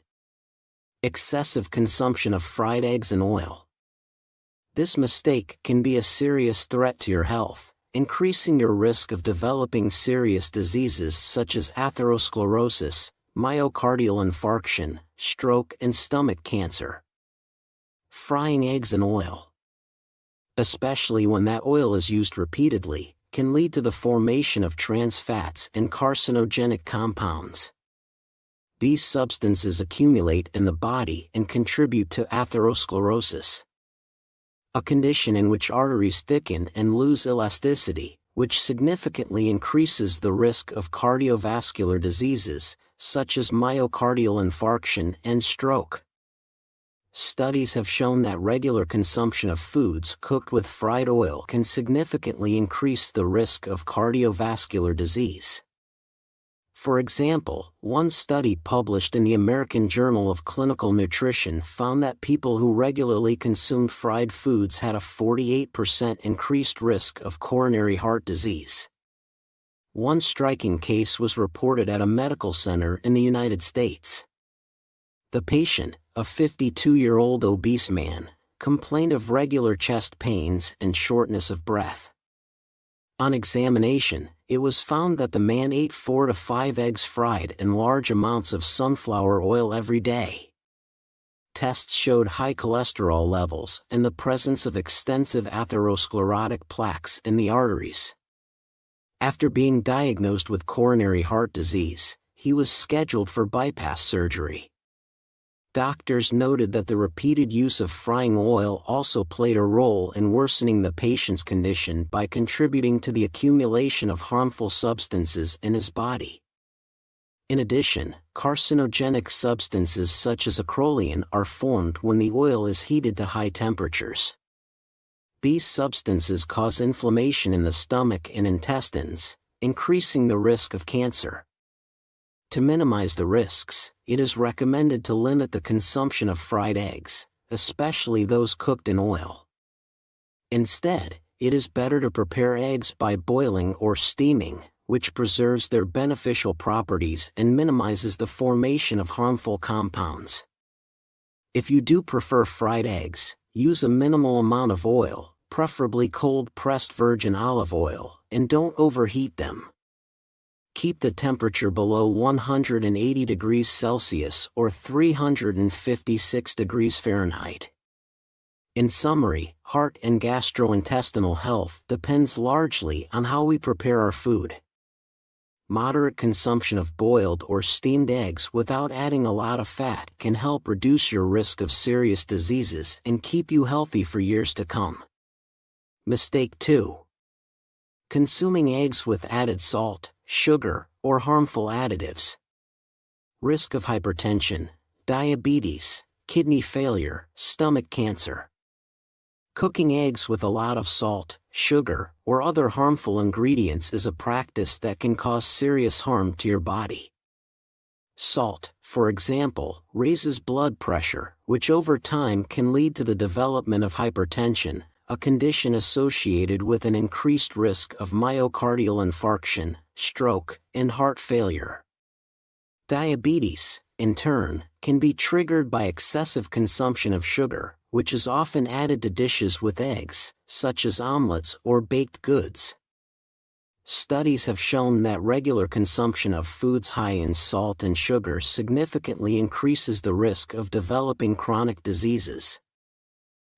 Excessive consumption of fried eggs and oil. This mistake can be a serious threat to your health, increasing your risk of developing serious diseases such as atherosclerosis, myocardial infarction, stroke, and stomach cancer. Frying eggs in oil, especially when that oil is used repeatedly, can lead to the formation of trans fats and carcinogenic compounds. These substances accumulate in the body and contribute to atherosclerosis, a condition in which arteries thicken and lose elasticity, which significantly increases the risk of cardiovascular diseases, such as myocardial infarction and stroke. Studies have shown that regular consumption of foods cooked with fried oil can significantly increase the risk of cardiovascular disease. For example, one study published in the American Journal of Clinical Nutrition found that people who regularly consumed fried foods had a 48% increased risk of coronary heart disease. One striking case was reported at a medical center in the United States. The patient, a 52-year-old obese man, complained of regular chest pains and shortness of breath. On examination, it was found that the man ate 4 to 5 eggs fried in large amounts of sunflower oil every day. Tests showed high cholesterol levels and the presence of extensive atherosclerotic plaques in the arteries. After being diagnosed with coronary heart disease, he was scheduled for bypass surgery. Doctors noted that the repeated use of frying oil also played a role in worsening the patient's condition by contributing to the accumulation of harmful substances in his body. In addition, carcinogenic substances such as acrolein are formed when the oil is heated to high temperatures. These substances cause inflammation in the stomach and intestines, increasing the risk of cancer. To minimize the risks, it is recommended to limit the consumption of fried eggs, especially those cooked in oil. Instead, it is better to prepare eggs by boiling or steaming, which preserves their beneficial properties and minimizes the formation of harmful compounds. If you do prefer fried eggs, use a minimal amount of oil, preferably cold-pressed virgin olive oil, and don't overheat them. Keep the temperature below 180 degrees Celsius or 356 degrees Fahrenheit. In summary, heart and gastrointestinal health depends largely on how we prepare our food. Moderate consumption of boiled or steamed eggs without adding a lot of fat can help reduce your risk of serious diseases and keep you healthy for years to come. Mistake 2. Consuming eggs with added salt, sugar, or harmful additives. Risk of hypertension, diabetes, kidney failure, stomach cancer. Cooking eggs with a lot of salt, sugar, or other harmful ingredients is a practice that can cause serious harm to your body. Salt, for example, raises blood pressure, which over time can lead to the development of hypertension, a condition associated with an increased risk of myocardial infarction, stroke, and heart failure. Diabetes, in turn, can be triggered by excessive consumption of sugar, which is often added to dishes with eggs, such as omelets or baked goods. Studies have shown that regular consumption of foods high in salt and sugar significantly increases the risk of developing chronic diseases.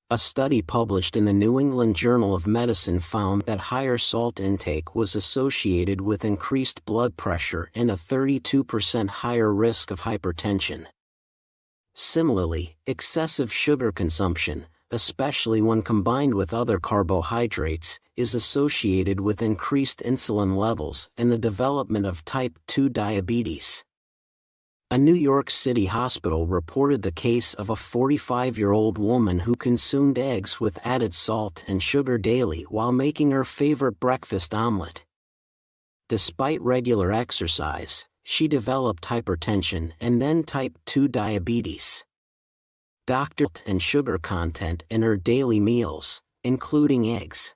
A study published in the New England Journal of Medicine found that higher salt intake was associated with increased blood pressure and a 32% higher risk of hypertension. Similarly, excessive sugar consumption, especially when combined with other carbohydrates, is associated with increased insulin levels and the development of type 2 diabetes. A New York City hospital reported the case of a 45-year-old woman who consumed eggs with added salt and sugar daily while making her favorite breakfast omelet. Despite regular exercise, she developed hypertension and then type 2 diabetes. Doctor and sugar content in her daily meals, including eggs.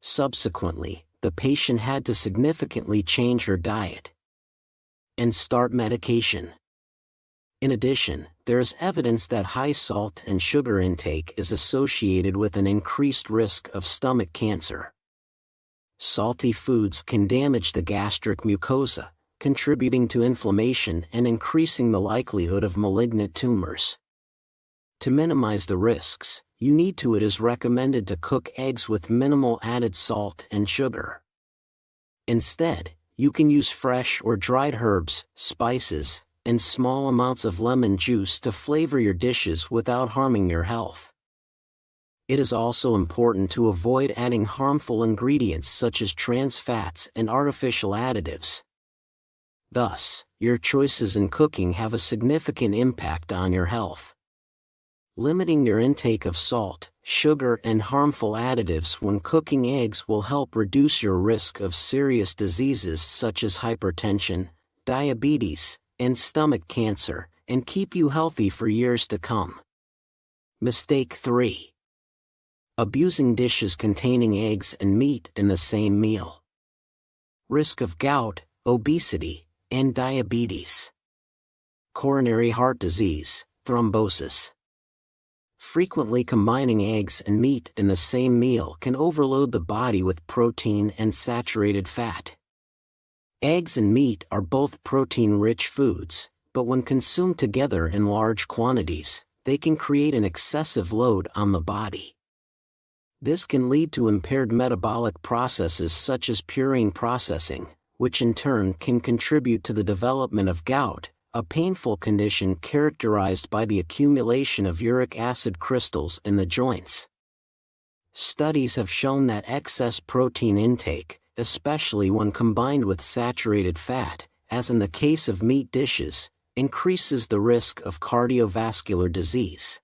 Subsequently, the patient had to significantly change her diet and start medication. In addition, there is evidence that high salt and sugar intake is associated with an increased risk of stomach cancer. Salty foods can damage the gastric mucosa, contributing to inflammation and increasing the likelihood of malignant tumors. To minimize the risks, it is recommended to cook eggs with minimal added salt and sugar. Instead, you can use fresh or dried herbs, spices, and small amounts of lemon juice to flavor your dishes without harming your health. It is also important to avoid adding harmful ingredients such as trans fats and artificial additives. Thus, your choices in cooking have a significant impact on your health. Limiting your intake of salt, sugar, and harmful additives when cooking eggs will help reduce your risk of serious diseases such as hypertension, diabetes, and stomach cancer, and keep you healthy for years to come. Mistake 3. Abusing dishes containing eggs and meat in the same meal. Risk of gout, obesity, and diabetes. Coronary heart disease, thrombosis. Frequently combining eggs and meat in the same meal can overload the body with protein and saturated fat. Eggs and meat are both protein-rich foods, but when consumed together in large quantities, they can create an excessive load on the body. This can lead to impaired metabolic processes such as purine processing, which in turn can contribute to the development of gout, a painful condition characterized by the accumulation of uric acid crystals in the joints. Studies have shown that excess protein intake, especially when combined with saturated fat, as in the case of meat dishes, increases the risk of cardiovascular disease.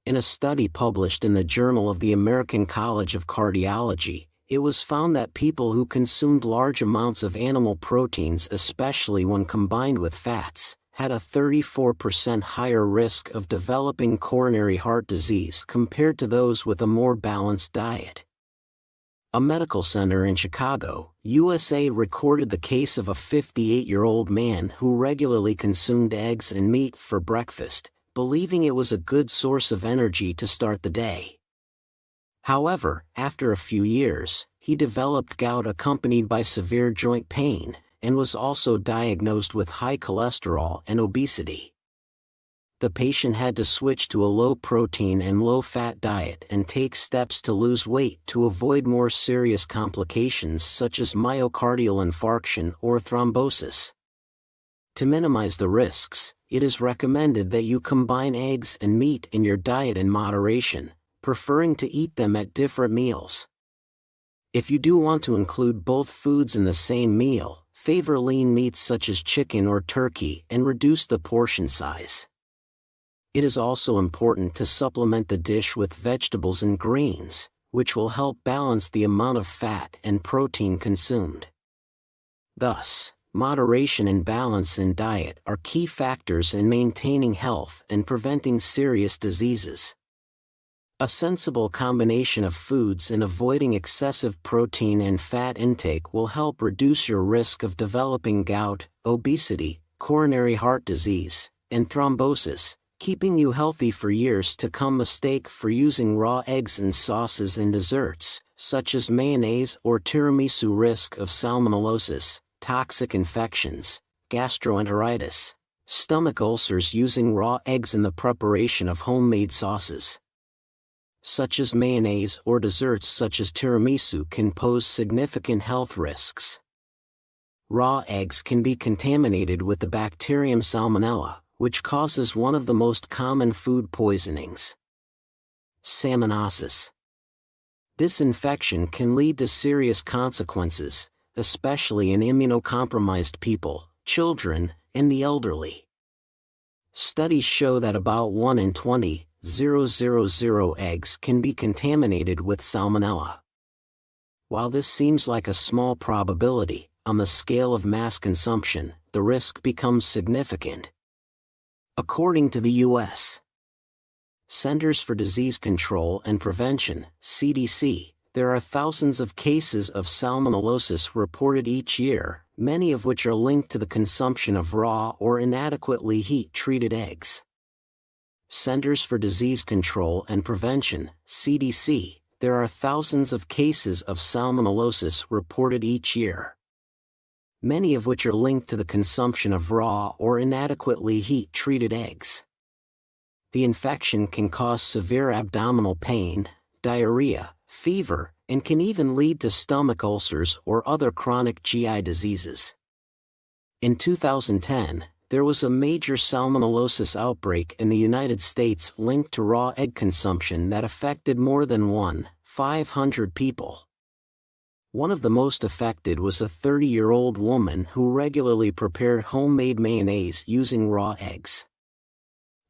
In a study published in the Journal of the American College of Cardiology, it was found that people who consumed large amounts of animal proteins, especially when combined with fats, had a 34% higher risk of developing coronary heart disease compared to those with a more balanced diet. A medical center in Chicago, USA recorded the case of a 58-year-old man who regularly consumed eggs and meat for breakfast, believing it was a good source of energy to start the day. However, after a few years, he developed gout accompanied by severe joint pain, and was also diagnosed with high cholesterol and obesity. The patient had to switch to a low-protein and low-fat diet and take steps to lose weight to avoid more serious complications such as myocardial infarction or thrombosis. To minimize the risks, it is recommended that you combine eggs and meat in your diet in moderation, preferring to eat them at different meals. If you do want to include both foods in the same meal, favor lean meats such as chicken or turkey and reduce the portion size. It is also important to supplement the dish with vegetables and greens, which will help balance the amount of fat and protein consumed. Thus, moderation and balance in diet are key factors in maintaining health and preventing serious diseases. A sensible combination of foods and avoiding excessive protein and fat intake will help reduce your risk of developing gout, obesity, coronary heart disease, and thrombosis, keeping you healthy for years to come. Mistake for using raw eggs in sauces and desserts, such as mayonnaise or tiramisu. Risk of salmonellosis, toxic infections, gastroenteritis, stomach ulcers using raw eggs in the preparation of homemade sauces, such as mayonnaise, or desserts such as tiramisu can pose significant health risks. Raw eggs can be contaminated with the bacterium Salmonella, which causes one of the most common food poisonings, salmonellosis. This infection can lead to serious consequences, especially in immunocompromised people, children, and the elderly. Studies show that about 1 in 20,000 eggs can be contaminated with salmonella. While this seems like a small probability, on the scale of mass consumption, the risk becomes significant. According to the U.S. Centers for Disease Control and Prevention, CDC, there are thousands of cases of salmonellosis reported each year, many of which are linked to the consumption of raw or inadequately heat-treated eggs. Centers for Disease Control and Prevention, CDC, there are thousands of cases of salmonellosis reported each year, many of which are linked to the consumption of raw or inadequately heat-treated eggs. The infection can cause severe abdominal pain, diarrhea, fever, and can even lead to stomach ulcers or other chronic GI diseases. In 2010, there was a major salmonellosis outbreak in the United States linked to raw egg consumption that affected more than 1,500 people. One of the most affected was a 30-year-old woman who regularly prepared homemade mayonnaise using raw eggs.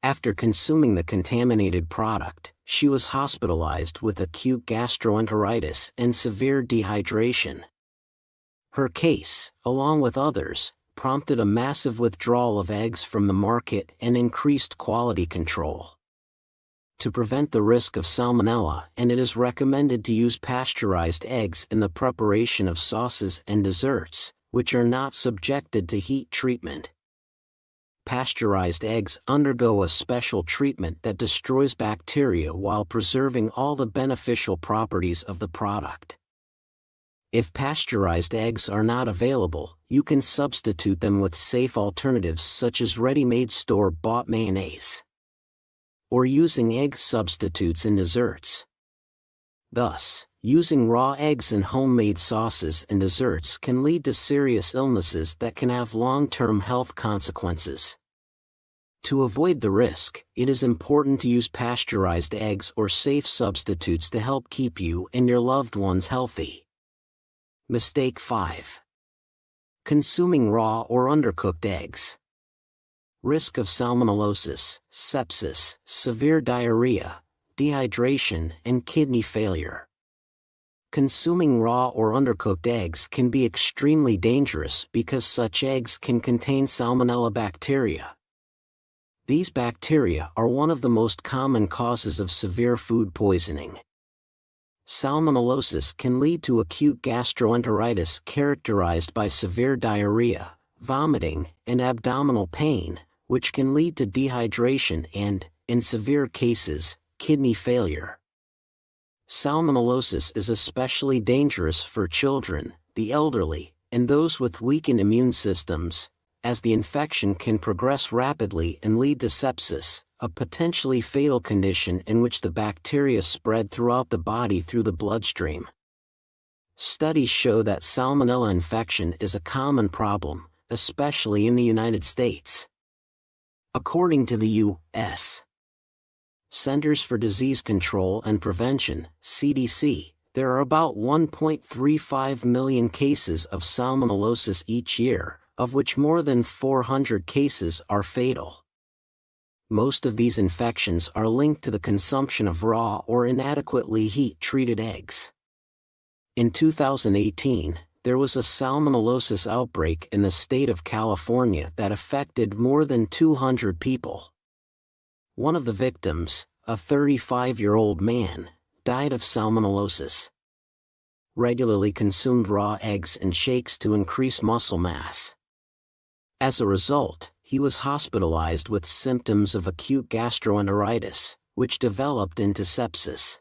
After consuming the contaminated product, she was hospitalized with acute gastroenteritis and severe dehydration. Her case, along with others, prompted a massive withdrawal of eggs from the market and increased quality control. To prevent the risk of salmonella, and it is recommended to use pasteurized eggs in the preparation of sauces and desserts, which are not subjected to heat treatment. Pasteurized eggs undergo a special treatment that destroys bacteria while preserving all the beneficial properties of the product. If pasteurized eggs are not available, you can substitute them with safe alternatives such as ready-made store-bought mayonnaise, or using egg substitutes in desserts. Thus, using raw eggs in homemade sauces and desserts can lead to serious illnesses that can have long-term health consequences. To avoid the risk, it is important to use pasteurized eggs or safe substitutes to help keep you and your loved ones healthy. Mistake 5. Consuming raw or undercooked eggs. Risk of salmonellosis, sepsis, severe diarrhea, dehydration, and kidney failure. Consuming raw or undercooked eggs can be extremely dangerous because such eggs can contain salmonella bacteria. These bacteria are one of the most common causes of severe food poisoning. Salmonellosis can lead to acute gastroenteritis characterized by severe diarrhea, vomiting, and abdominal pain, which can lead to dehydration and, in severe cases, kidney failure. Salmonellosis is especially dangerous for children, the elderly, and those with weakened immune systems, as the infection can progress rapidly and lead to sepsis, a potentially fatal condition in which the bacteria spread throughout the body through the bloodstream. Studies show that salmonella infection is a common problem, especially in the United States. According to the U.S. Centers for Disease Control and Prevention, CDC, there are about 1.35 million cases of salmonellosis each year, of which more than 400 cases are fatal. Most of these infections are linked to the consumption of raw or inadequately heat-treated eggs. In 2018, there was a salmonellosis outbreak in the state of California that affected more than 200 people. One of the victims, a 35-year-old man, died of salmonellosis. Regularly consumed raw eggs and shakes to increase muscle mass. As a result, he was hospitalized with symptoms of acute gastroenteritis, which developed into sepsis.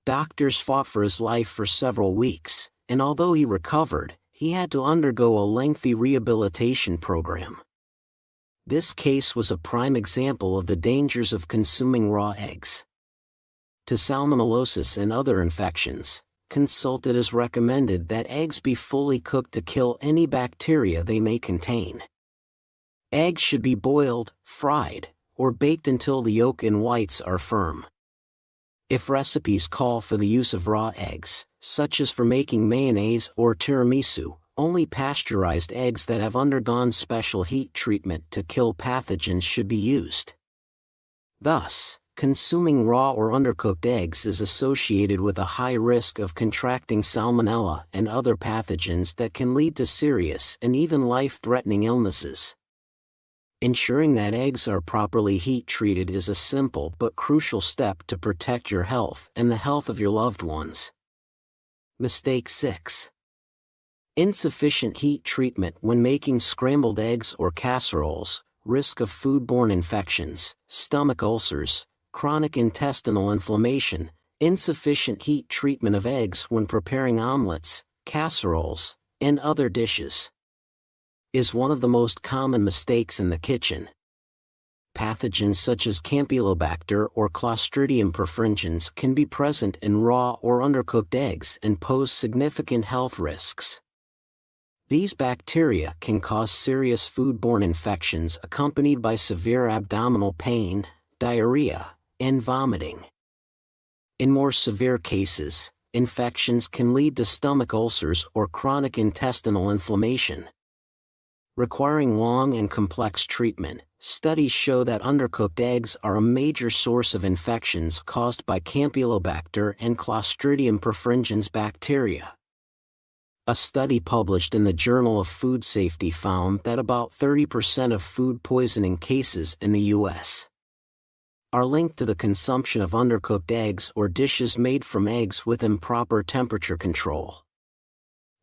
Doctors fought for his life for several weeks, and although he recovered, he had to undergo a lengthy rehabilitation program. This case was a prime example of the dangers of consuming raw eggs. To salmonellosis and other infections, consult it is recommended that eggs be fully cooked to kill any bacteria they may contain. Eggs should be boiled, fried, or baked until the yolk and whites are firm. If recipes call for the use of raw eggs, such as for making mayonnaise or tiramisu, only pasteurized eggs that have undergone special heat treatment to kill pathogens should be used. Thus, consuming raw or undercooked eggs is associated with a high risk of contracting salmonella and other pathogens that can lead to serious and even life-threatening illnesses. Ensuring that eggs are properly heat-treated is a simple but crucial step to protect your health and the health of your loved ones. Mistake 6. Insufficient heat treatment when making scrambled eggs or casseroles, risk of foodborne infections, stomach ulcers, chronic intestinal inflammation, insufficient heat treatment of eggs when preparing omelets, casseroles, and other dishes is one of the most common mistakes in the kitchen. Pathogens such as Campylobacter or Clostridium perfringens can be present in raw or undercooked eggs and pose significant health risks. These bacteria can cause serious foodborne infections accompanied by severe abdominal pain, diarrhea, and vomiting. In more severe cases, infections can lead to stomach ulcers or chronic intestinal inflammation. Requiring long and complex treatment, studies show that undercooked eggs are a major source of infections caused by Campylobacter and Clostridium perfringens bacteria. A study published in the Journal of Food Safety found that about 30% of food poisoning cases in the U.S. are linked to the consumption of undercooked eggs or dishes made from eggs with improper temperature control.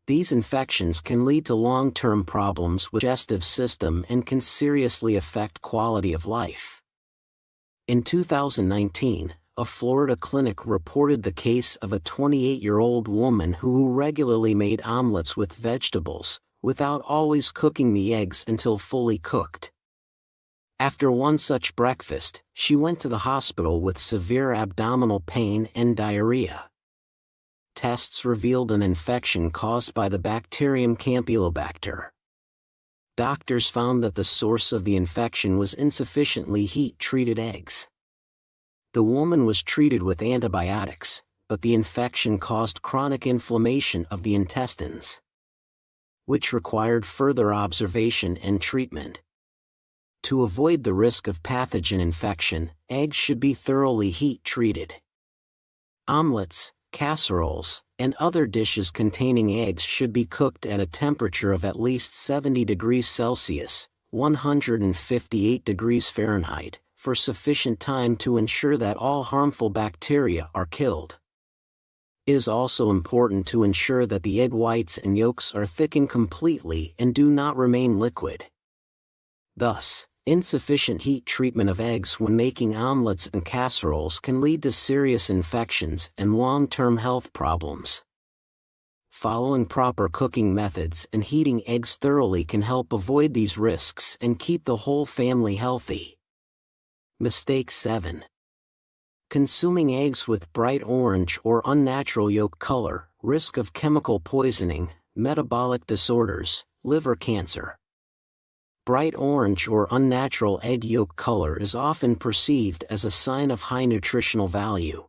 These infections can lead to long-term problems with the digestive system and can seriously affect quality of life. In 2019, a Florida clinic reported the case of a 28-year-old woman who regularly made omelets with vegetables, without always cooking the eggs until fully cooked. After one such breakfast, she went to the hospital with severe abdominal pain and diarrhea. tests revealed an infection caused by the bacterium Campylobacter. Doctors found that the source of the infection was insufficiently heat-treated eggs. The woman was treated with antibiotics, but the infection caused chronic inflammation of the intestines, which required further observation and treatment. To avoid the risk of pathogen infection, eggs should be thoroughly heat-treated. Omelets, casseroles, and other dishes containing eggs should be cooked at a temperature of at least 70 degrees Celsius, 158 degrees Fahrenheit, for sufficient time to ensure that all harmful bacteria are killed. It is also important to ensure that the egg whites and yolks are thickened completely and do not remain liquid. Thus, insufficient heat treatment of eggs when making omelets and casseroles can lead to serious infections and long-term health problems. Following proper cooking methods and heating eggs thoroughly can help avoid these risks and keep the whole family healthy. Mistake 7. Consuming eggs with bright orange or unnatural yolk color, risk of chemical poisoning, metabolic disorders, liver cancer. Bright orange or unnatural egg yolk color is often perceived as a sign of high nutritional value.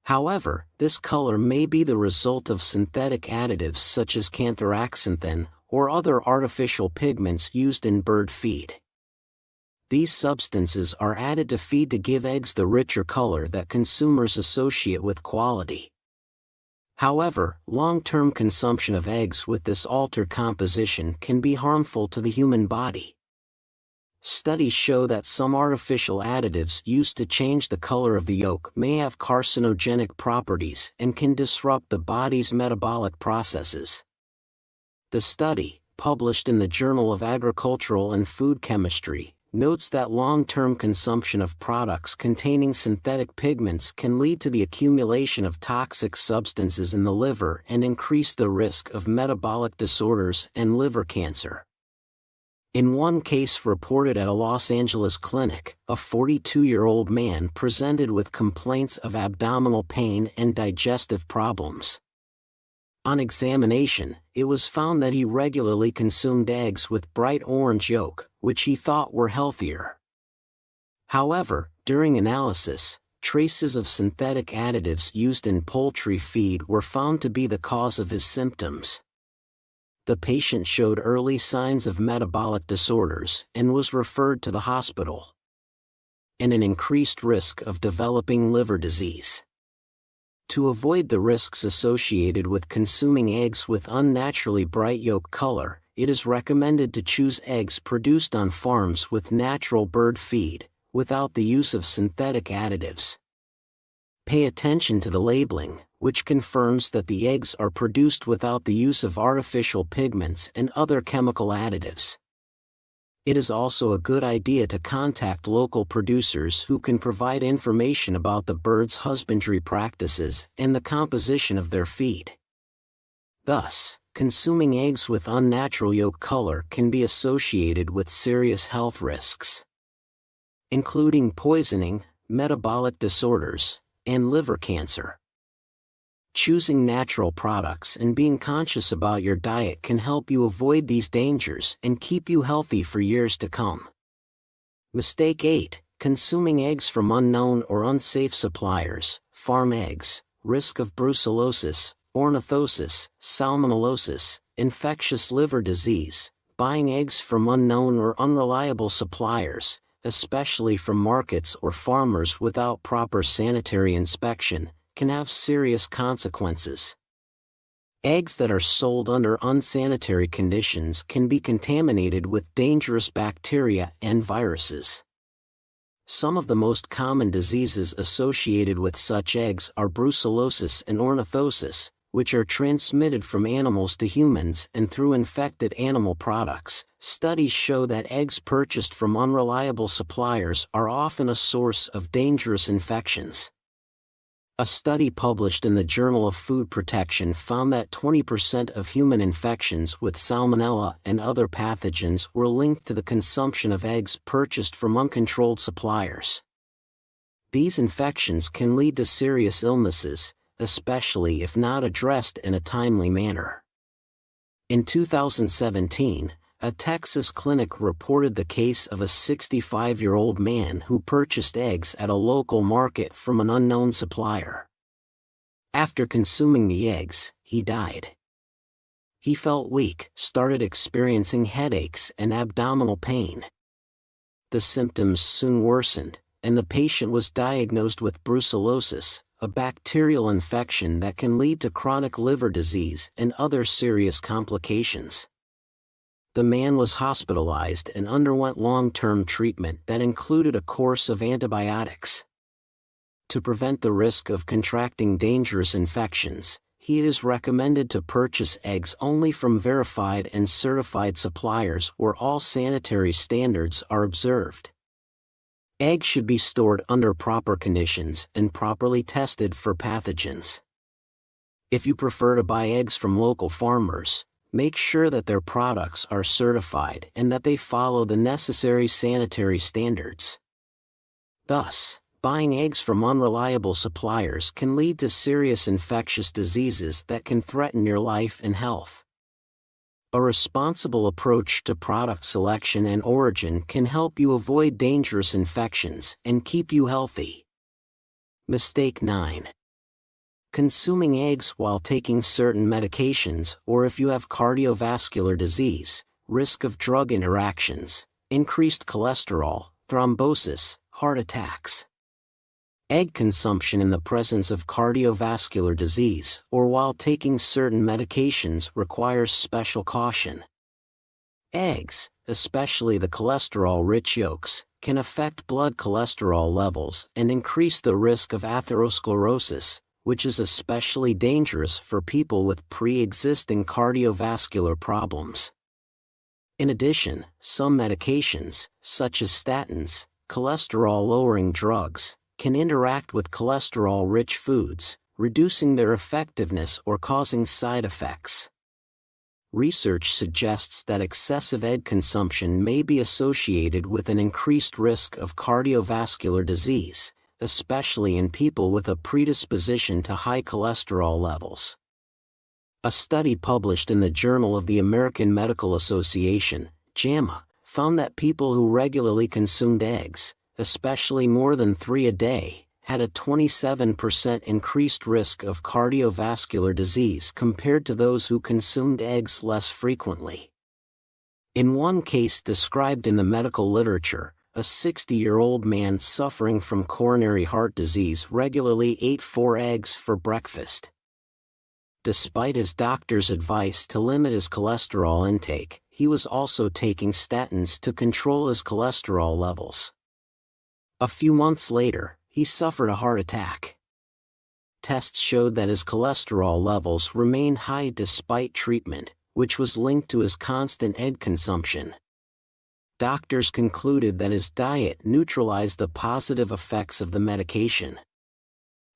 However, this color may be the result of synthetic additives such as canthraxanthin or other artificial pigments used in bird feed. These substances are added to feed to give eggs the richer color that consumers associate with quality. However, long-term consumption of eggs with this altered composition can be harmful to the human body. Studies show that some artificial additives used to change the color of the yolk may have carcinogenic properties and can disrupt the body's metabolic processes. The study, published in the Journal of Agricultural and Food Chemistry, notes that long-term consumption of products containing synthetic pigments can lead to the accumulation of toxic substances in the liver and increase the risk of metabolic disorders and liver cancer. In one case reported at a Los Angeles clinic, a 42-year-old man presented with complaints of abdominal pain and digestive problems. On examination, it was found that he regularly consumed eggs with bright orange yolk, which he thought were healthier. However, during analysis, traces of synthetic additives used in poultry feed were found to be the cause of his symptoms. The patient showed early signs of metabolic disorders and was referred to the hospital, and an increased risk of developing liver disease. To avoid the risks associated with consuming eggs with unnaturally bright yolk color, it is recommended to choose eggs produced on farms with natural bird feed, without the use of synthetic additives. Pay attention to the labeling, which confirms that the eggs are produced without the use of artificial pigments and other chemical additives. It is also a good idea to contact local producers who can provide information about the birds' husbandry practices and the composition of their feed. Thus, consuming eggs with unnatural yolk color can be associated with serious health risks, including poisoning, metabolic disorders, and liver cancer. Choosing natural products and being conscious about your diet can help you avoid these dangers and keep you healthy for years to come. Mistake 8. Consuming eggs from unknown or unsafe suppliers, farm eggs, risk of brucellosis, ornithosis, salmonellosis, infectious liver disease. Buying eggs from unknown or unreliable suppliers, especially from markets or farmers without proper sanitary inspection, can have serious consequences. Eggs that are sold under unsanitary conditions can be contaminated with dangerous bacteria and viruses. Some of the most common diseases associated with such eggs are brucellosis and ornithosis, which are transmitted from animals to humans and through infected animal products. Studies show that eggs purchased from unreliable suppliers are often a source of dangerous infections. A study published in the Journal of Food Protection found that 20% of human infections with salmonella and other pathogens were linked to the consumption of eggs purchased from uncontrolled suppliers. These infections can lead to serious illnesses, especially if not addressed in a timely manner. In 2017, a Texas clinic reported the case of a 65-year-old man who purchased eggs at a local market from an unknown supplier. After consuming the eggs, he died. He felt weak, started experiencing headaches and abdominal pain. The symptoms soon worsened, and the patient was diagnosed with brucellosis, a bacterial infection that can lead to chronic liver disease and other serious complications. The man was hospitalized and underwent long-term treatment that included a course of antibiotics. To prevent the risk of contracting dangerous infections, it is recommended to purchase eggs only from verified and certified suppliers where all sanitary standards are observed. Eggs should be stored under proper conditions and properly tested for pathogens. If you prefer to buy eggs from local farmers, make sure that their products are certified and that they follow the necessary sanitary standards. Thus, buying eggs from unreliable suppliers can lead to serious infectious diseases that can threaten your life and health. A responsible approach to product selection and origin can help you avoid dangerous infections and keep you healthy. Mistake 9. Consuming eggs while taking certain medications, or if you have cardiovascular disease, risk of drug interactions, increased cholesterol, thrombosis, heart attacks. Egg consumption in the presence of cardiovascular disease or while taking certain medications requires special caution. Eggs, especially the cholesterol-rich yolks, can affect blood cholesterol levels and increase the risk of atherosclerosis, which is especially dangerous for people with pre-existing cardiovascular problems. In addition, some medications, such as statins, cholesterol-lowering drugs, can interact with cholesterol-rich foods, reducing their effectiveness or causing side effects. Research suggests that excessive egg consumption may be associated with an increased risk of cardiovascular disease, especially in people with a predisposition to high cholesterol levels. A study published in the Journal of the American Medical Association, JAMA, found that people who regularly consumed eggs, especially more than 3 a day, had a 27% increased risk of cardiovascular disease compared to those who consumed eggs less frequently. In one case described in the medical literature, a 60-year-old man suffering from coronary heart disease regularly ate 4 eggs for breakfast. Despite his doctor's advice to limit his cholesterol intake, he was also taking statins to control his cholesterol levels. A few months later, he suffered a heart attack. Tests showed that his cholesterol levels remained high despite treatment, which was linked to his constant egg consumption. Doctors concluded that his diet neutralized the positive effects of the medication.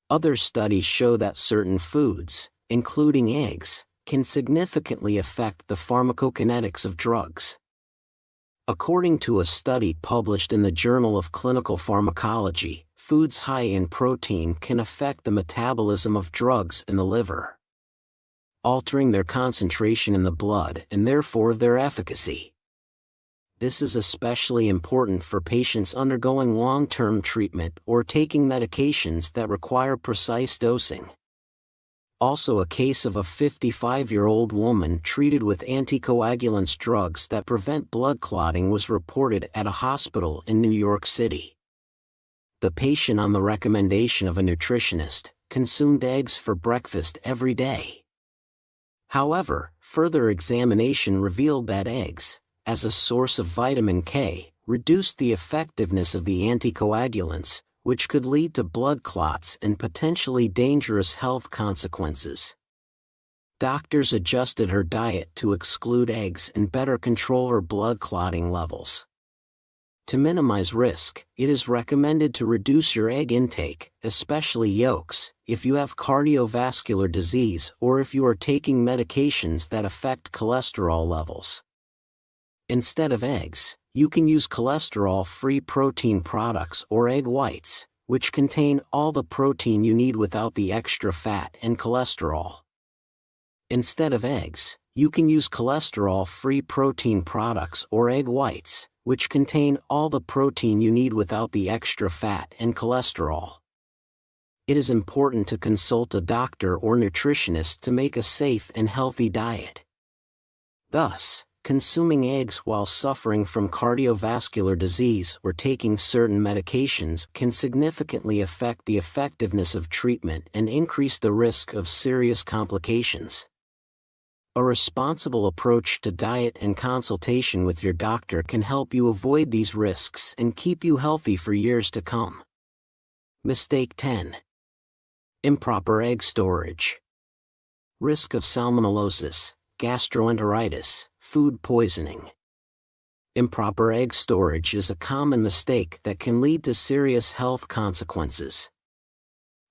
Other studies show that certain foods, including eggs, can significantly affect the pharmacokinetics of drugs. According to a study published in the Journal of Clinical Pharmacology, foods high in protein can affect the metabolism of drugs in the liver, altering their concentration in the blood and therefore their efficacy. This is especially important for patients undergoing long-term treatment or taking medications that require precise dosing. Also, a case of a 55-year-old woman treated with anticoagulants drugs that prevent blood clotting was reported at a hospital in New York City. The patient, on the recommendation of a nutritionist, consumed eggs for breakfast every day. However, further examination revealed that eggs, as a source of vitamin K, reduced the effectiveness of the anticoagulants, which could lead to blood clots and potentially dangerous health consequences. Doctors adjusted her diet to exclude eggs and better control her blood clotting levels. To minimize risk, it is recommended to reduce your egg intake, especially yolks, if you have cardiovascular disease or if you are taking medications that affect cholesterol levels. Instead of eggs, you can use cholesterol-free protein products or egg whites, which contain all the protein you need without the extra fat and cholesterol. Instead of eggs, you can use cholesterol-free protein products or egg whites, which contain all the protein you need without the extra fat and cholesterol. It is important to consult a doctor or nutritionist to make a safe and healthy diet. Thus, consuming eggs while suffering from cardiovascular disease or taking certain medications can significantly affect the effectiveness of treatment and increase the risk of serious complications. A responsible approach to diet and consultation with your doctor can help you avoid these risks and keep you healthy for years to come. Mistake 10. Improper egg storage. Risk of salmonellosis, gastroenteritis, food poisoning. Improper egg storage is a common mistake that can lead to serious health consequences.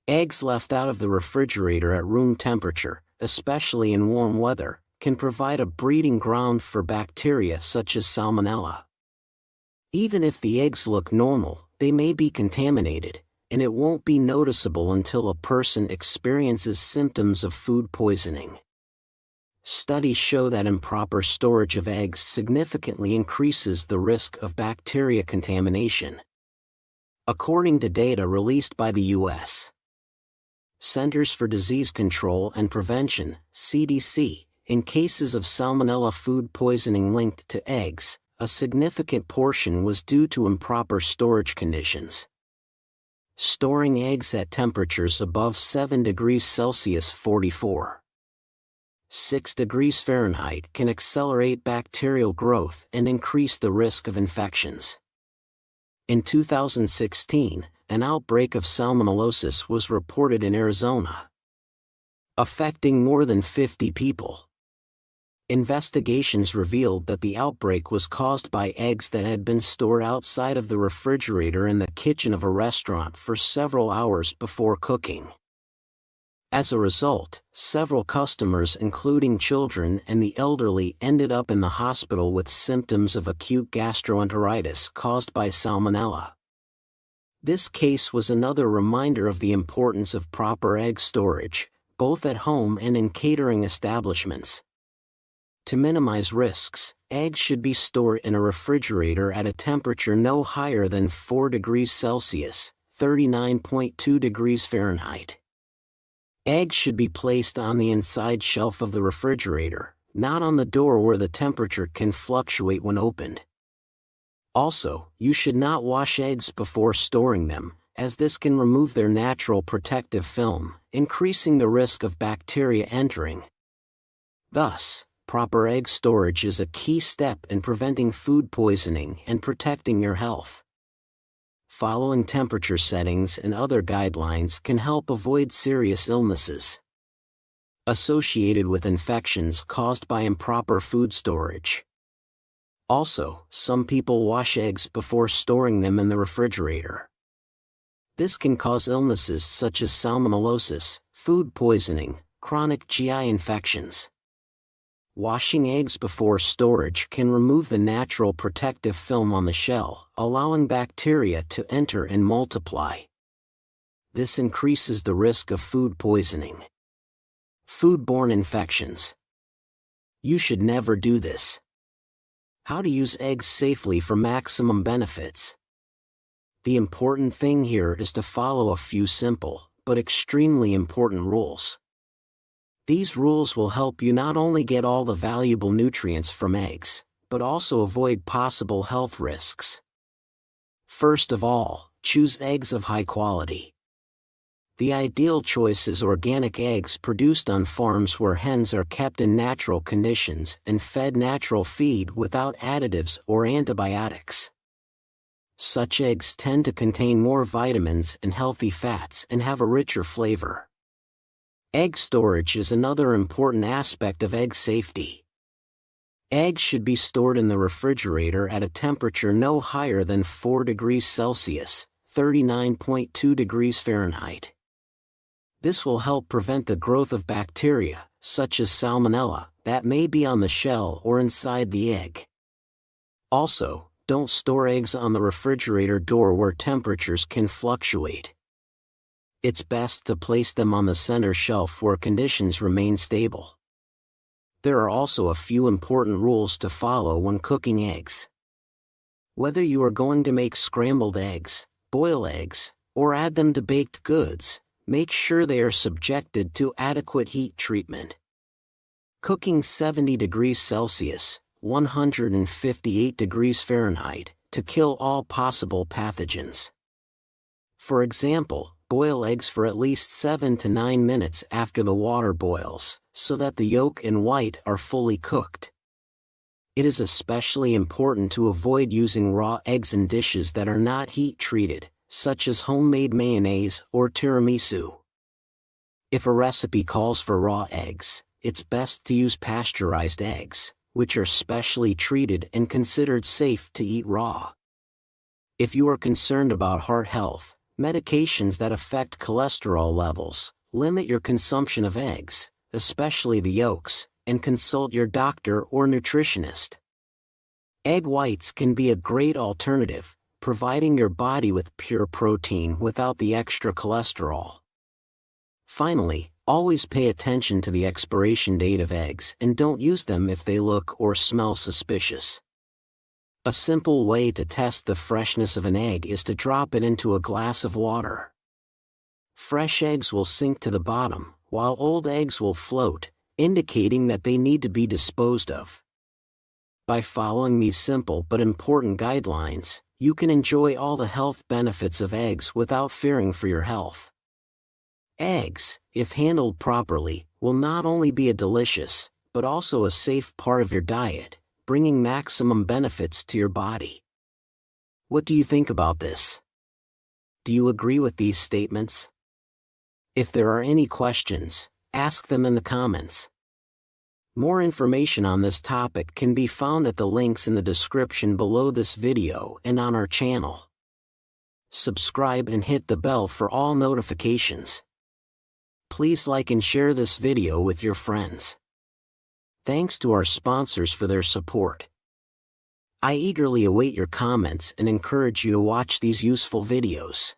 Eggs left out of the refrigerator at room temperature, especially in warm weather, can provide a breeding ground for bacteria such as salmonella. Even if the eggs look normal, they may be contaminated, and it won't be noticeable until a person experiences symptoms of food poisoning. Studies show that improper storage of eggs significantly increases the risk of bacteria contamination. According to data released by the U.S. Centers for Disease Control and Prevention, CDC, in cases of salmonella food poisoning linked to eggs, a significant portion was due to improper storage conditions. Storing eggs at temperatures above 7 degrees Celsius 6 degrees Fahrenheit can accelerate bacterial growth and increase the risk of infections. In 2016, an outbreak of salmonellosis was reported in Arizona, affecting more than 50 people. Investigations revealed that the outbreak was caused by eggs that had been stored outside of the refrigerator in the kitchen of a restaurant for several hours before cooking. As a result, several customers, including children and the elderly, ended up in the hospital with symptoms of acute gastroenteritis caused by salmonella. This case was another reminder of the importance of proper egg storage, both at home and in catering establishments. To minimize risks, eggs should be stored in a refrigerator at a temperature no higher than 4 degrees Celsius, 39.2 degrees Fahrenheit. Eggs should be placed on the inside shelf of the refrigerator, not on the door where the temperature can fluctuate when opened. Also, you should not wash eggs before storing them, as this can remove their natural protective film, increasing the risk of bacteria entering. Thus, proper egg storage is a key step in preventing food poisoning and protecting your health. Following temperature settings and other guidelines can help avoid serious illnesses associated with infections caused by improper food storage. Also, some people wash eggs before storing them in the refrigerator. This can cause illnesses such as salmonellosis, food poisoning, chronic GI infections. Washing eggs before storage can remove the natural protective film on the shell, allowing bacteria to enter and multiply. This increases the risk of food poisoning. Foodborne infections. You should never do this. How to use eggs safely for maximum benefits. The important thing here is to follow a few simple, but extremely important rules. These rules will help you not only get all the valuable nutrients from eggs, but also avoid possible health risks. First of all, choose eggs of high quality. The ideal choice is organic eggs produced on farms where hens are kept in natural conditions and fed natural feed without additives or antibiotics. Such eggs tend to contain more vitamins and healthy fats and have a richer flavor. Egg storage is another important aspect of egg safety. Eggs should be stored in the refrigerator at a temperature no higher than 4 degrees Celsius, 39.2 degrees Fahrenheit. This will help prevent the growth of bacteria, such as salmonella, that may be on the shell or inside the egg. Also, Don't store eggs on the refrigerator door where temperatures can fluctuate. It's best to place them on the center shelf where conditions remain stable. There are also a few important rules to follow when cooking eggs. Whether you are going to make scrambled eggs, boil eggs, or add them to baked goods, make sure they are subjected to adequate heat treatment. Cooking 70 degrees Celsius, 158 degrees Fahrenheit, to kill all possible pathogens. For example, boil eggs for at least 7 to 9 minutes after the water boils, so that the yolk and white are fully cooked. It is especially important to avoid using raw eggs in dishes that are not heat-treated, such as homemade mayonnaise or tiramisu. If a recipe calls for raw eggs, it's best to use pasteurized eggs, which are specially treated and considered safe to eat raw. If you are concerned about heart health, medications that affect cholesterol levels, limit your consumption of eggs, especially the yolks, and consult your doctor or nutritionist. Egg whites can be a great alternative, providing your body with pure protein without the extra cholesterol. Finally, always pay attention to the expiration date of eggs and don't use them if they look or smell suspicious. A simple way to test the freshness of an egg is to drop it into a glass of water. Fresh eggs will sink to the bottom, while old eggs will float, indicating that they need to be disposed of. By following these simple but important guidelines, you can enjoy all the health benefits of eggs without fearing for your health. Eggs, if handled properly, will not only be a delicious, but also a safe part of your diet, bringing maximum benefits to your body. What do you think about this? Do you agree with these statements? If there are any questions, ask them in the comments. More information on this topic can be found at the links in the description below this video and on our channel. Subscribe and hit the bell for all notifications. Please like and share this video with your friends. Thanks to our sponsors for their support. I eagerly await your comments and encourage you to watch these useful videos.